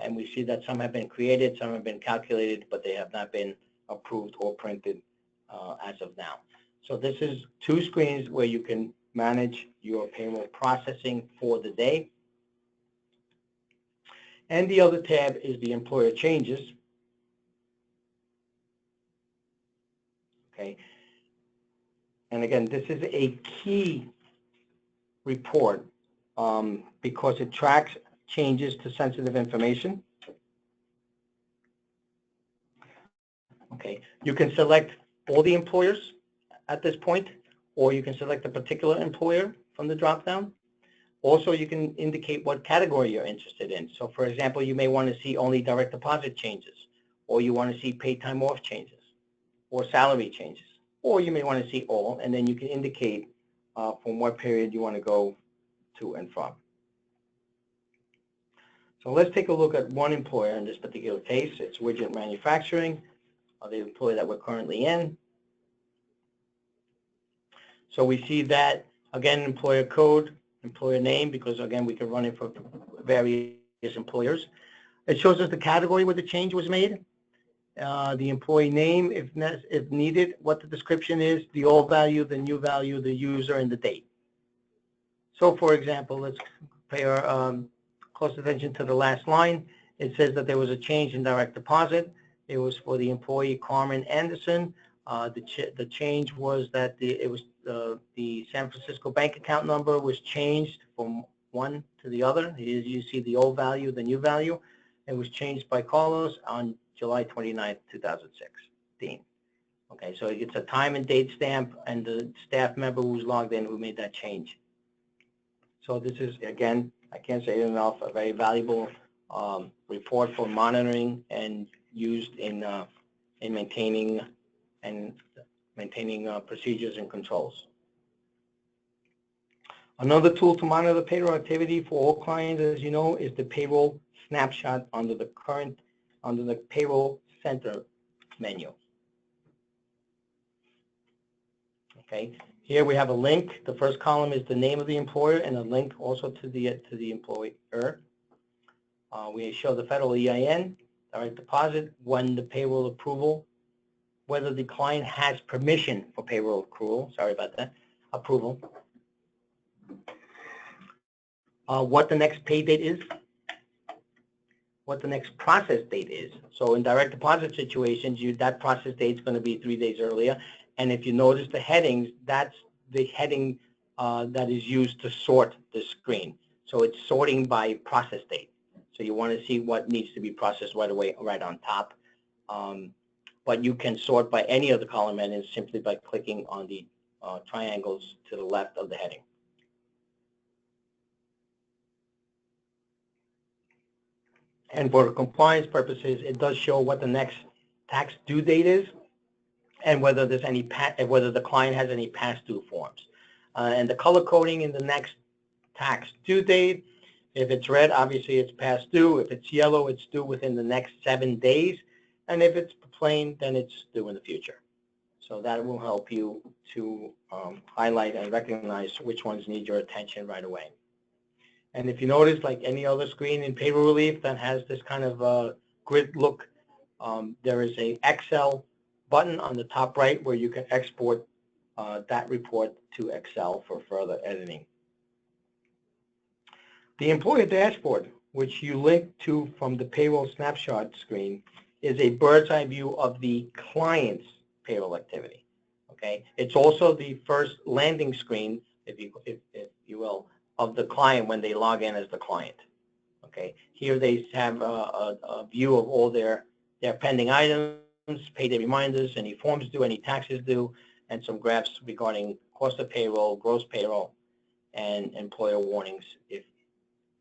and we see that some have been created, some have been calculated, but they have not been approved or printed as of now. So this is 2 screens where you can manage your payroll processing for the day. And the other tab is the employer changes. Okay. And again, this is a key report because it tracks changes to sensitive information. Okay. You can select all the employers at this point, or you can select a particular employer from the drop-down. Also, you can indicate what category you're interested in. So, for example, you may want to see only direct deposit changes, or you want to see paid time off changes, or salary changes, or you may want to see all, and then you can indicate from what period you want to go to and from. So let's take a look at one employer in this particular case. It's Widget Manufacturing, the employer that we're currently in. So we see that, again, employer code, employer name, because, again, we can run it for various employers. It shows us the category where the change was made, the employee name, if needed, what the description is, the old value, the new value, the user, and the date. So, for example, let's pay our close attention to the last line. It says that there was a change in direct deposit. It was for the employee Carmen Anderson. The change was that the San Francisco bank account number was changed from one to the other. You see the old value, the new value. It was changed by Carlos on July 29th, 2016. Okay, so it's a time and date stamp and the staff member who's logged in who made that change. So this is, again, I can't say it enough, a very valuable report for monitoring and used in maintaining procedures and controls. Another tool to monitor payroll activity for all clients, as you know, is the payroll snapshot under the Payroll Center menu. Okay, here we have a link. The first column is the name of the employer and a link also to the employer. We show the federal EIN, direct deposit, when the payroll approval, whether the client has permission for payroll accrual. Sorry about that. Approval. What the next pay date is, what the next process date is. So in direct deposit situations, that process date is going to be 3 days earlier. And if you notice the headings, that's the heading that is used to sort the screen. So it's sorting by process date. So you want to see what needs to be processed right away, right on top. But you can sort by any of the column headings simply by clicking on the triangles to the left of the heading. And for compliance purposes, it does show what the next tax due date is and whether there's any whether the client has any past due forms. And the color coding in the next tax due date, if it's red, obviously it's past due. If it's yellow, it's due within the next 7 days. And if it's plain, then it's due in the future. So that will help you to highlight and recognize which ones need your attention right away. And if you notice, like any other screen in Payroll Relief that has this kind of grid look, there is a Excel button on the top right where you can export that report to Excel for further editing. The employer dashboard, which you link to from the payroll snapshot screen, is a bird's eye view of the client's payroll activity. Okay, it's also the first landing screen, if you will, of the client when they log in as the client. Okay, here they have a view of all their pending items, payday reminders, any forms due, any taxes due, and some graphs regarding cost of payroll, gross payroll, and employer warnings if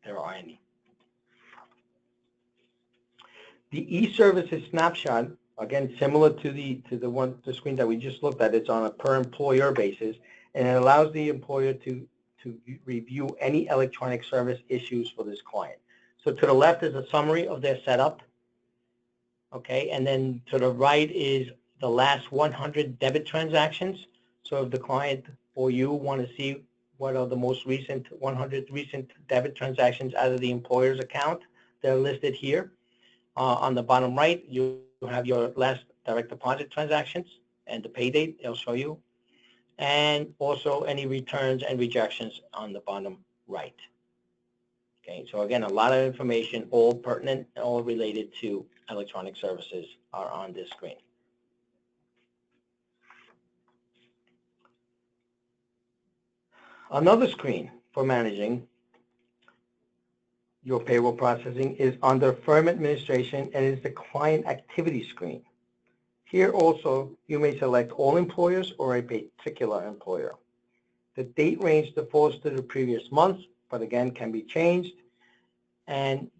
there are any. The e-services snapshot, again, similar to the screen that we just looked at, it's on a per employer basis, and it allows the employer to review any electronic service issues for this client. So to the left is a summary of their setup, okay, and then to the right is the last 100 debit transactions. So if the client or you want to see what are the most recent 100 recent debit transactions out of the employer's account, they're listed here. On the bottom right, you have your last direct deposit transactions and the pay date, they'll show you. and also any returns and rejections on the bottom right. Okay, so again, a lot of information, all pertinent, all related to electronic services are on this screen. Another screen for managing your payroll processing is under Firm Administration and is the Client Activity screen. Here also, you may select all employers or a particular employer. The date range defaults to the previous month, but again, can be changed. And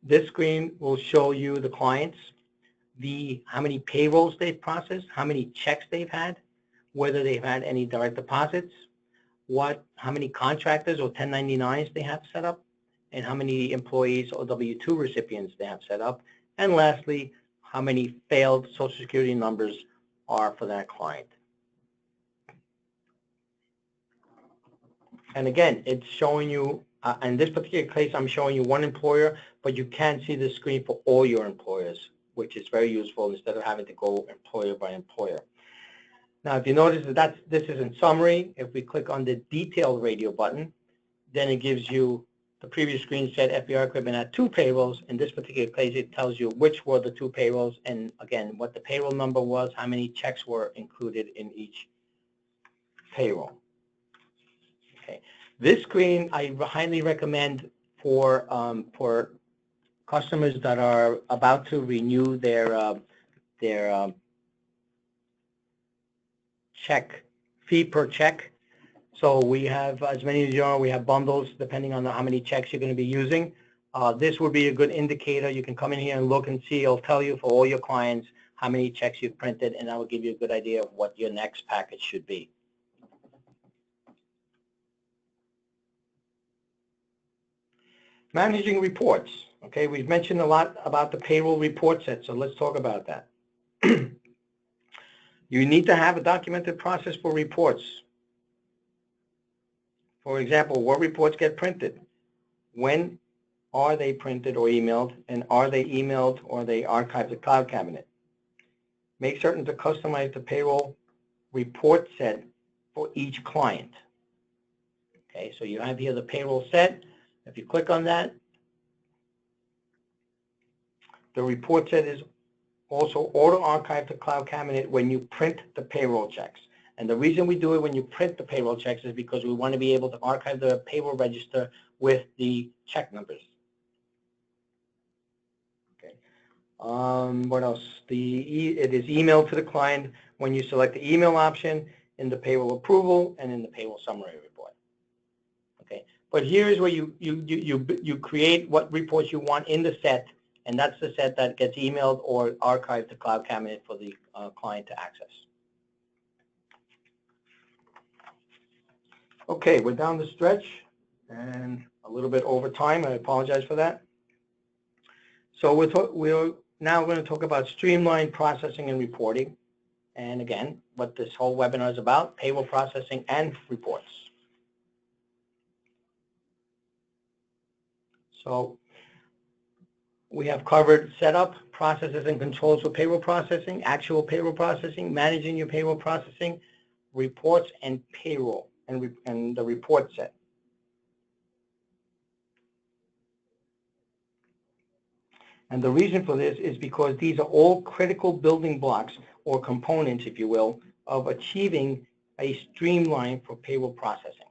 this screen will show you the clients, how many payrolls they've processed, how many checks they've had, whether they've had any direct deposits, how many contractors or 1099s they have set up, and how many employees or W-2 recipients they have set up, and lastly, how many failed Social Security numbers are for that client. And again, it's showing you, in this particular case, I'm showing you one employer, but you can see the screen for all your employers, which is very useful instead of having to go employer by employer. Now, if you notice that this is in summary, if we click on the detailed radio button, then it gives you, the previous screen said FBR equipment had 2 payrolls. In this particular case, it tells you which were the 2 payrolls, and again, what the payroll number was, how many checks were included in each payroll. Okay. This screen I highly recommend for customers that are about to renew their check, fee per check. So we have, as many as you know, we have bundles depending on how many checks you're going to be using. This would be a good indicator. You can come in here and look and see. It'll tell you for all your clients how many checks you've printed, and that will give you a good idea of what your next package should be. Managing reports. Okay, we've mentioned a lot about the payroll report set, so let's talk about that. You need to have a documented process for reports. For example, what reports get printed? When are they printed or emailed? And are they emailed or are they archived to Cloud Cabinet? Make certain to customize the payroll report set for each client. Okay, so you have here the payroll set. If you click on that, the report set is also auto-archived to Cloud Cabinet when you print the payroll checks. And the reason we do it when you print the payroll checks is because we want to be able to archive the payroll register with the check numbers. Okay. What else? It is emailed to the client when you select the email option in the payroll approval and in the payroll summary report. Okay. But here's where you create what reports you want in the set, and that's the set that gets emailed or archived to Cloud Cabinet for the client to access. Okay, we're down the stretch and a little bit over time. I apologize for that. So we're now going to talk about streamlined processing and reporting. And again, what this whole webinar is about, payroll processing and reports. So we have covered setup, processes and controls for payroll processing, actual payroll processing, managing your payroll processing, reports and payroll, and the report set. And the reason for this is because these are all critical building blocks or components, if you will, of achieving a streamline for payroll processing.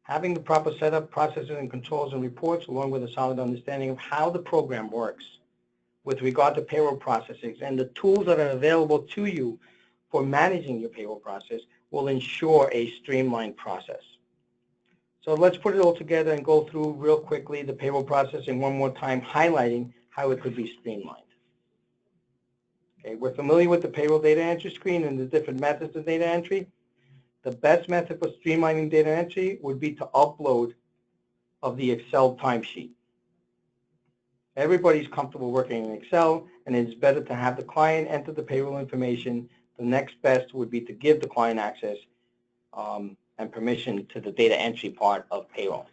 Having the proper setup, processes and controls and reports, along with a solid understanding of how the program works with regard to payroll processing and the tools that are available to you for managing your payroll process will ensure a streamlined process. So let's put it all together and go through real quickly the payroll processing one more time, highlighting how it could be streamlined. Okay, we're familiar with the payroll data entry screen and the different methods of data entry. The best method for streamlining data entry would be to upload of the Excel timesheet. Everybody's comfortable working in Excel, and it's better to have the client enter the payroll information. The next best would be to give the client access and permission to the data entry part of payroll.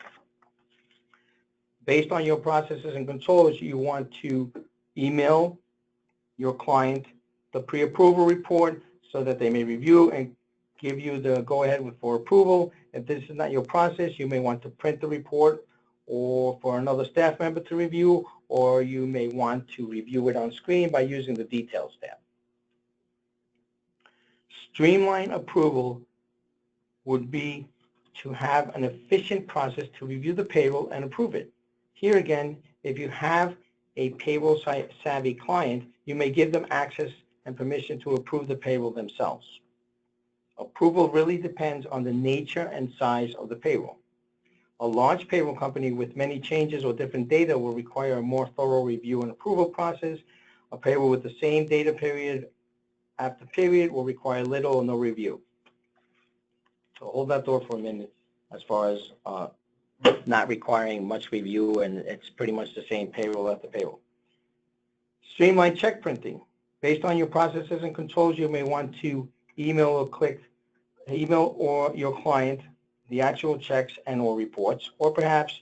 Based on your processes and controls, you want to email your client the pre-approval report so that they may review and give you the go-ahead for approval. If this is not your process, you may want to print the report or for another staff member to review, or you may want to review it on screen by using the Details tab. Streamline Approval would be to have an efficient process to review the payroll and approve it. Here again, if you have a payroll savvy client, you may give them access and permission to approve the payroll themselves. Approval really depends on the nature and size of the payroll. A large payroll company with many changes or different data will require a more thorough review and approval process. A payroll with the same data period after period will require little or no review. So hold that thought for a minute as far as not requiring much review, and it's pretty much the same payroll after payroll. Streamlined check printing. Based on your processes and controls, you may want to email or your client the actual checks and or reports, or perhaps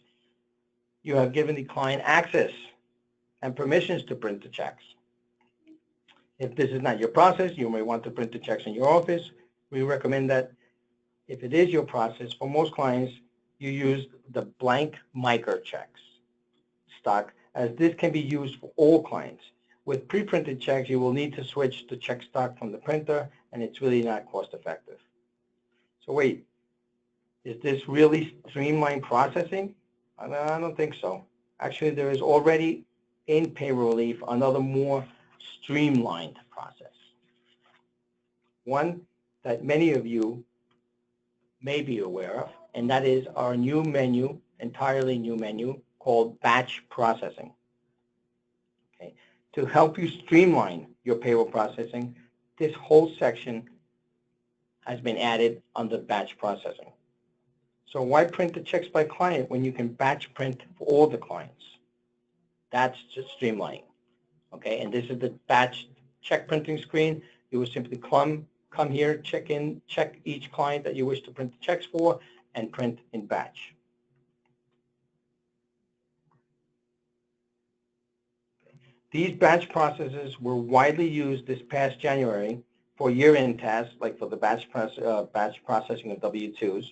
you have given the client access and permissions to print the checks. If this is not your process, you may want to print the checks in your office. We recommend that if it is your process, for most clients, you use the blank micro checks stock, as this can be used for all clients. With pre-printed checks, you will need to switch the check stock from the printer, and it's really not cost effective. So wait, is this really streamlined processing? I don't think so. Actually, there is already in Payroll Relief another more streamlined process. One that many of you may be aware of, and that is our new menu, entirely new menu, called Batch Processing. Okay. To help you streamline your payroll processing, this whole section has been added under Batch Processing. So why print the checks by client when you can batch print for all the clients? That's just streamlining. Okay, and this is the batch check printing screen. You will simply come here, check each client that you wish to print the checks for, and print in batch. These batch processes were widely used this past January for year-end tasks, like for the batch processing of W-2s,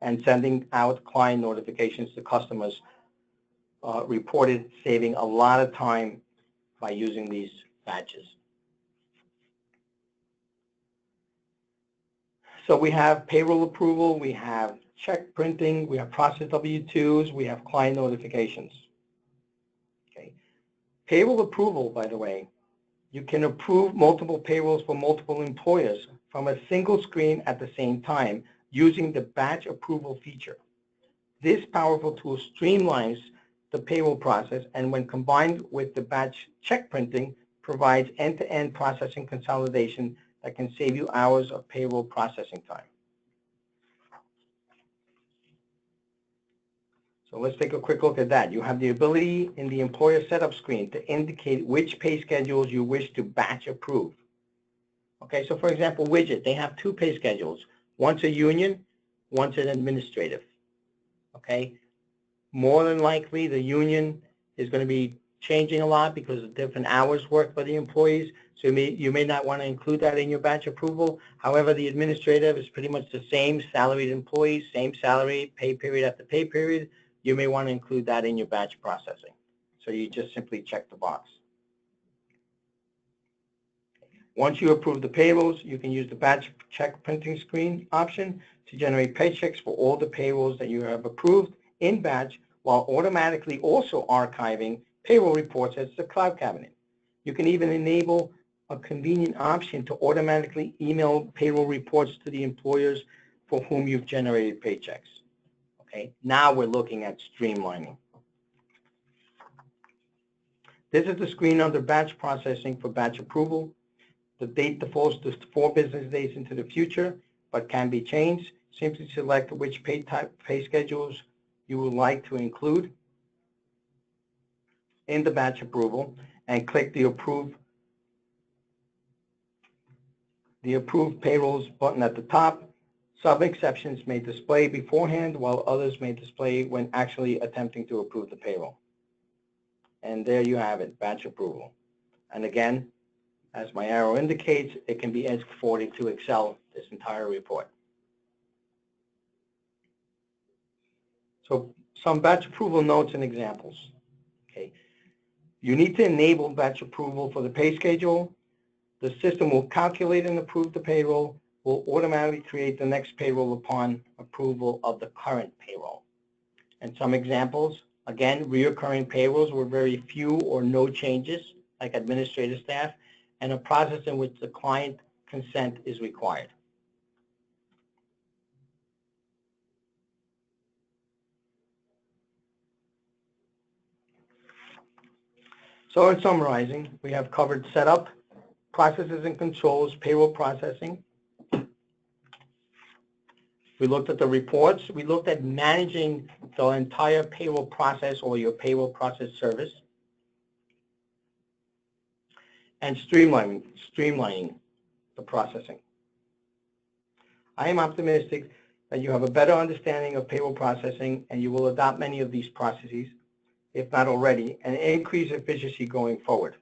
and sending out client notifications to customers reported saving a lot of time by using these batches. So we have payroll approval, we have check printing, we have process W-2s, we have client notifications. Okay. Payroll approval, by the way, you can approve multiple payrolls for multiple employers from a single screen at the same time using the batch approval feature. This powerful tool streamlines the payroll process, and when combined with the batch check printing, provides end-to-end processing consolidation that can save you hours of payroll processing time. So let's take a quick look at that. You have the ability in the employer setup screen to indicate which pay schedules you wish to batch approve. Okay, so for example, Widget, they have two pay schedules. One's a union, one's an administrative. Okay, more than likely the union is going to be changing a lot because of different hours worked by the employees. So you may not want to include that in your batch approval. However, the administrative is pretty much the same salaried employees, same salary, pay period after pay period. You may want to include that in your batch processing. So you just simply check the box. Once you approve the payrolls, you can use the batch check printing screen option to generate paychecks for all the payrolls that you have approved in batch, while automatically also archiving payroll reports as the cloud cabinet. You can even enable a convenient option to automatically email payroll reports to the employers for whom you've generated paychecks. Okay, now we're looking at streamlining. This is the screen under batch processing for batch approval. The date defaults to 4 business days into the future, but can be changed. Simply select which pay schedules you would like to include in the batch approval and click the approve payrolls button at the top. Some exceptions may display beforehand, while others may display when actually attempting to approve the payroll. And there you have it, batch approval. And again, As my arrow indicates, it can be exported to Excel, this entire report. So some batch approval notes and examples. Okay. You need to enable batch approval for the pay schedule. The system will calculate and approve the payroll, will automatically create the next payroll upon approval of the current payroll. And some examples, again, reoccurring payrolls were very few or no changes, like administrative staff, and a process in which the client consent is required. So in summarizing, we have covered setup, processes and controls, payroll processing. We looked at the reports. We looked at managing the entire payroll process or your payroll process service. And streamlining the processing. I am optimistic that you have a better understanding of payroll processing and you will adopt many of these processes, if not already, and increase efficiency going forward.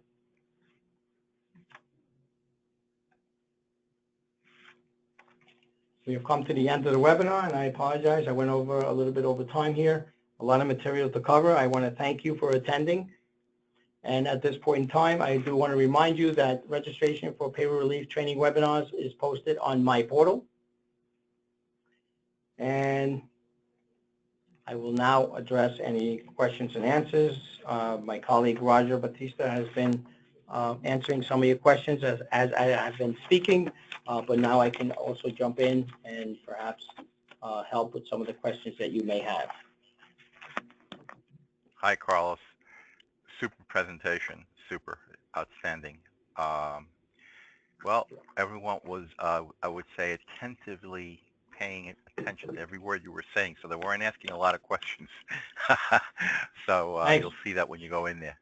We have come to the end of the webinar, and I apologize. I went over a little bit over time here. A lot of material to cover. I want to thank you for attending. And at this point in time, I do want to remind you that registration for Payroll Relief training webinars is posted on my portal. And I will now address any questions and answers. My colleague Roger Batista has been answering some of your questions as I have been speaking, but now I can also jump in and perhaps help with some of the questions that you may have. Hi, Carlos. Super presentation, super outstanding. Well, everyone was, I would say, attentively paying attention to every word you were saying, so they weren't asking a lot of questions. So you'll see that when you go in there.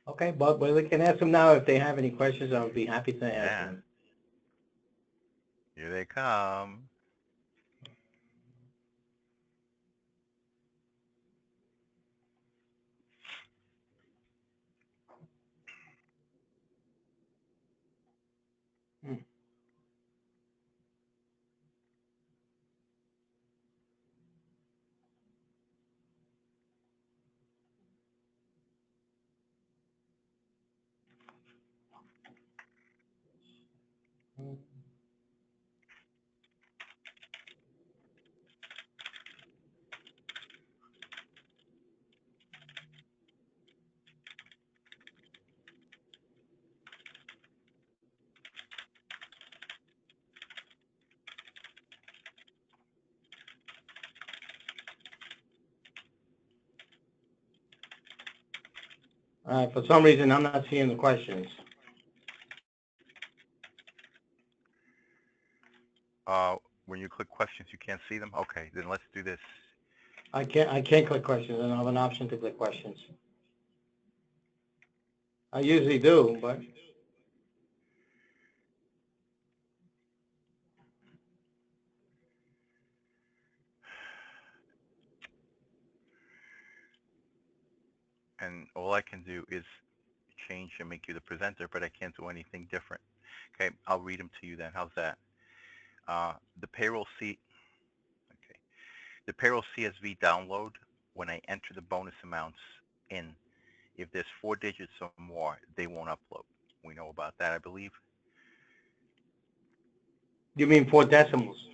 Okay, but we can ask them now if they have any questions. I would be happy to answer them. Here they come. For some reason, I'm not seeing the questions. When you click questions, you can't see them? Okay, then let's do this. I can't click questions. I don't have an option to click questions. I usually do, but. And all I can do is change and make you the presenter, but I can't do anything different. Okay, I'll read them to you then. How's that? The payroll CSV download, when I enter the bonus amounts in, if there's 4 digits or more, they won't upload. We know about that, I believe. You mean 4 decimals?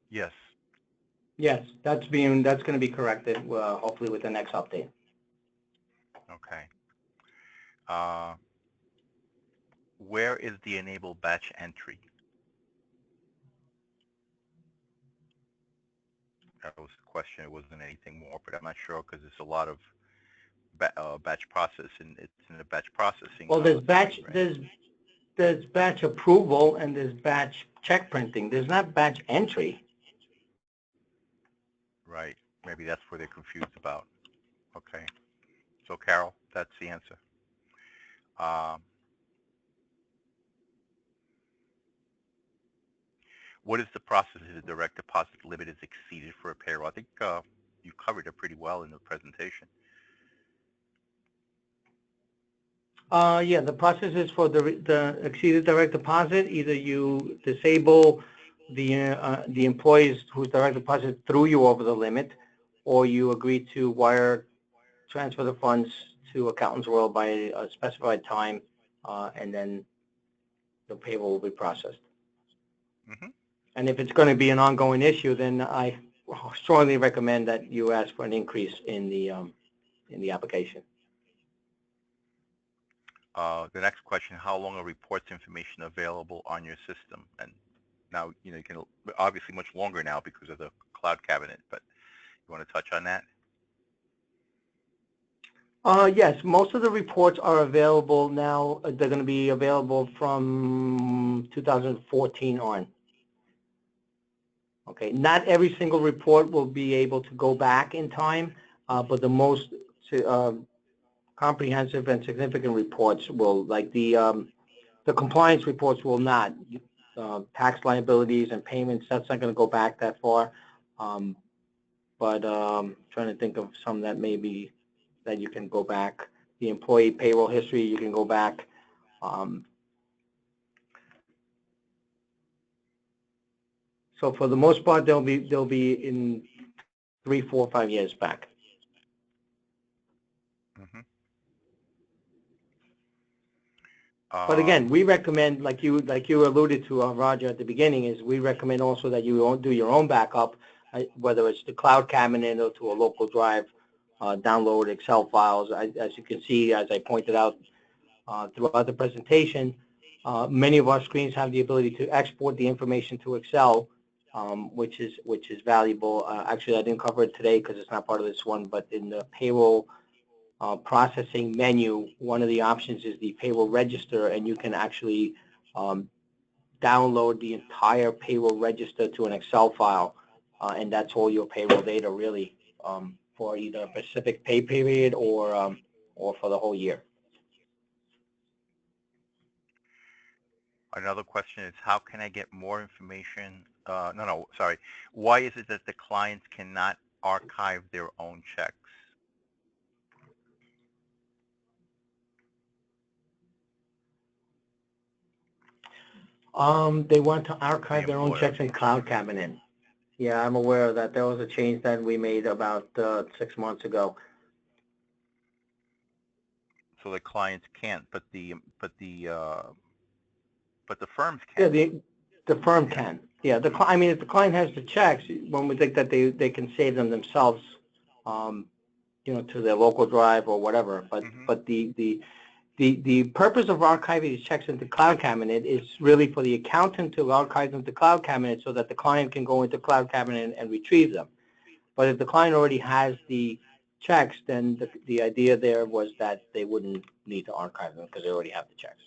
Yes. Yes, that's going to be corrected, hopefully with the next update. Okay. Where is the enable batch entry? That was the question. It wasn't anything more, but I'm not sure because there's a lot of batch processing. It's in the batch processing. Well, there's there's batch approval and there's batch check printing. There's not batch entry. Right. Maybe that's where they're confused about. Okay. So, Carol, that's the answer. What is the process if the direct deposit limit is exceeded for a payroll? I think you covered it pretty well in the presentation. Yeah, the process is for the exceeded direct deposit. Either you disable the employees whose direct deposit threw you over the limit, or you agree to wire transfer the funds to Accountants World by a specified time, and then the payroll will be processed. Mm-hmm. And if it's going to be an ongoing issue, then I strongly recommend that you ask for an increase in the application. The next question, how long are reports information available on your system? And now, you can obviously much longer now because of the cloud cabinet, but you want to touch on that? Yes, most of the reports are available now. They're going to be available from 2014 on. Okay, not every single report will be able to go back in time, but the most comprehensive and significant reports will, like the compliance reports will not. Tax liabilities and payments, that's not going to go back that far. But trying to think of some that maybe that you can go back. The employee payroll history, you can go back. So for the most part, they'll be in 3, 4, 5 years back. Mm-hmm. But again, we recommend, like you alluded to, Roger, at the beginning, is we recommend also that you do your own backup, whether it's the cloud cabinet or to a local drive, download Excel files. As you can see, as I pointed out throughout the presentation, many of our screens have the ability to export the information to Excel, which is valuable. Actually, I didn't cover it today because it's not part of this one, but in the payroll processing menu, one of the options is the payroll register, and you can actually download the entire payroll register to an Excel file, and that's all your payroll data really for either a specific pay period or for the whole year. Another question is, how can I get more information? Sorry. Why is it that the clients cannot archive their own checks? They want to archive their own checks in Cloud Cabinet. Yeah, I'm aware of that. There was a change that we made about 6 months ago. So the clients can't, but the firms can. Yeah, the firm can. Yeah, I mean, if the client has the checks, one would think that they can save them themselves, to their local drive or whatever. But the purpose of archiving these checks into Cloud Cabinet is really for the accountant to archive them to Cloud Cabinet so that the client can go into Cloud Cabinet and retrieve them. But if the client already has the checks, then the idea there was that they wouldn't need to archive them because they already have the checks.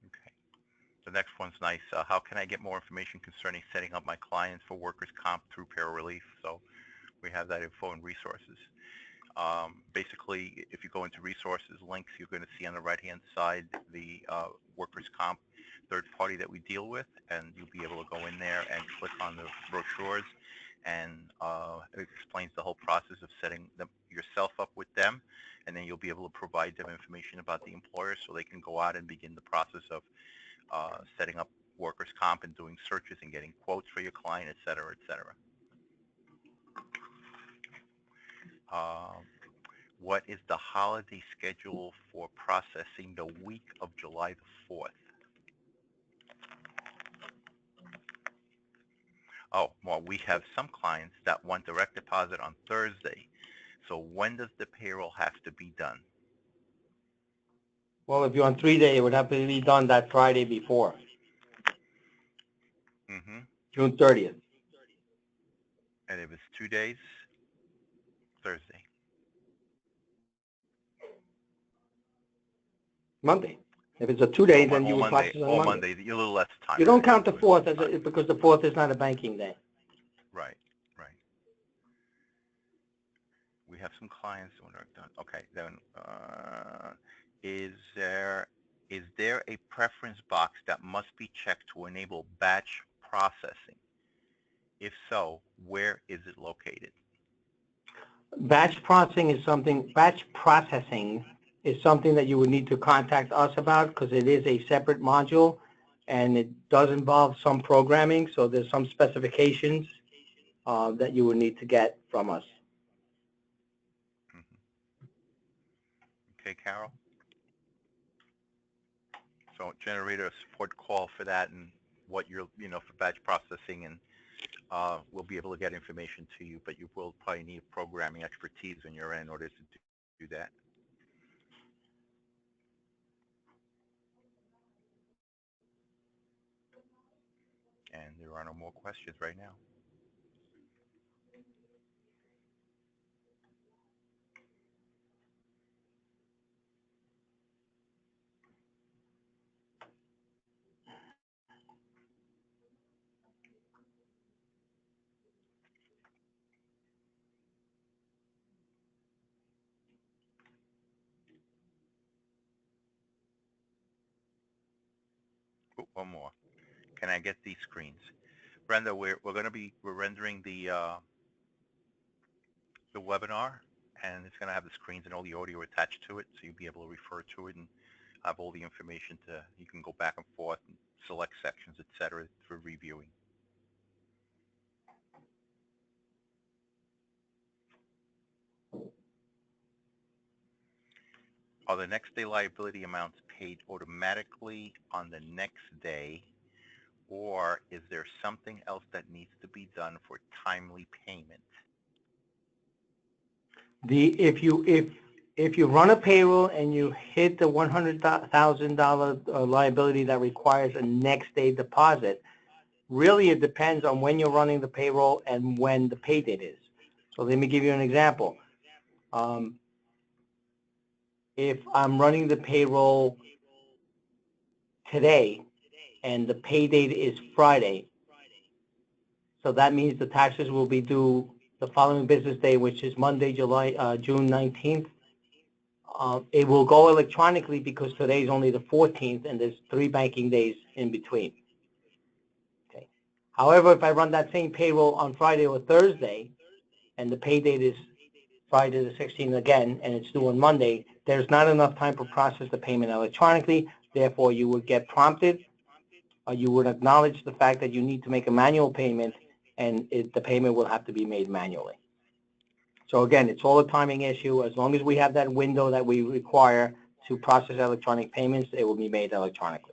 Okay. The next one's nice. How can I get more information concerning setting up my clients for workers' comp through Payroll Relief? So we have that info and resources. Basically, if you go into resources links, you're going to see on the right-hand side the workers' comp third party that we deal with, and you'll be able to go in there and click on the brochures, and it explains the whole process of setting yourself up with them, and then you'll be able to provide them information about the employer so they can go out and begin the process of setting up workers' comp and doing searches and getting quotes for your client, et cetera, et cetera. What is the holiday schedule for processing the week of July the 4th? Oh, well, we have some clients that want direct deposit on Thursday. So when does the payroll have to be done? Well, if you're on 3-day, it would have to be done that Friday before. Mm-hmm. June 30th. And if it's 2 days, Thursday. Monday. If it's a 2-day, then you would process on Monday. Monday. You're a little less time. You don't count the 4th because the 4th is not a banking day. Right, right. We have some clients who are done. Okay, then is there a preference box that must be checked to enable batch processing? If so, where is it located? Batch processing is something that you would need to contact us about because it is a separate module and it does involve some programming, so there's some specifications that you would need to get from us. Mhm. Okay, Carol? So generate a support call for that and what you're, for batch processing, and we'll be able to get information to you, but you will probably need programming expertise on your end in order to do that. And there are no more questions right now. Oh, one more. Can I get these screens? Brenda, we're rendering the webinar, and it's going to have the screens and all the audio attached to it, so you'll be able to refer to it and have all the information you can go back and forth and select sections, etc., for reviewing. Are the next day liability amounts paid automatically on the next day, or is there something else that needs to be done for timely payment? If you run a payroll and you hit the $100,000 liability that requires a next day deposit, really it depends on when you're running the payroll and when the pay date is. So let me give you an example. If I'm running the payroll today and the pay date is Friday, so that means the taxes will be due the following business day, which is Monday, June 19th. It will go electronically because today is only the 14th and there's 3 banking days in between. Okay. However, if I run that same payroll on Friday or Thursday and the pay date is Friday the 16th again and it's due on Monday, there's not enough time to process the payment electronically. Therefore, you would get prompted. You would acknowledge the fact that you need to make a manual payment, and the payment will have to be made manually. So again, it's all a timing issue. As long as we have that window that we require to process electronic payments, it will be made electronically.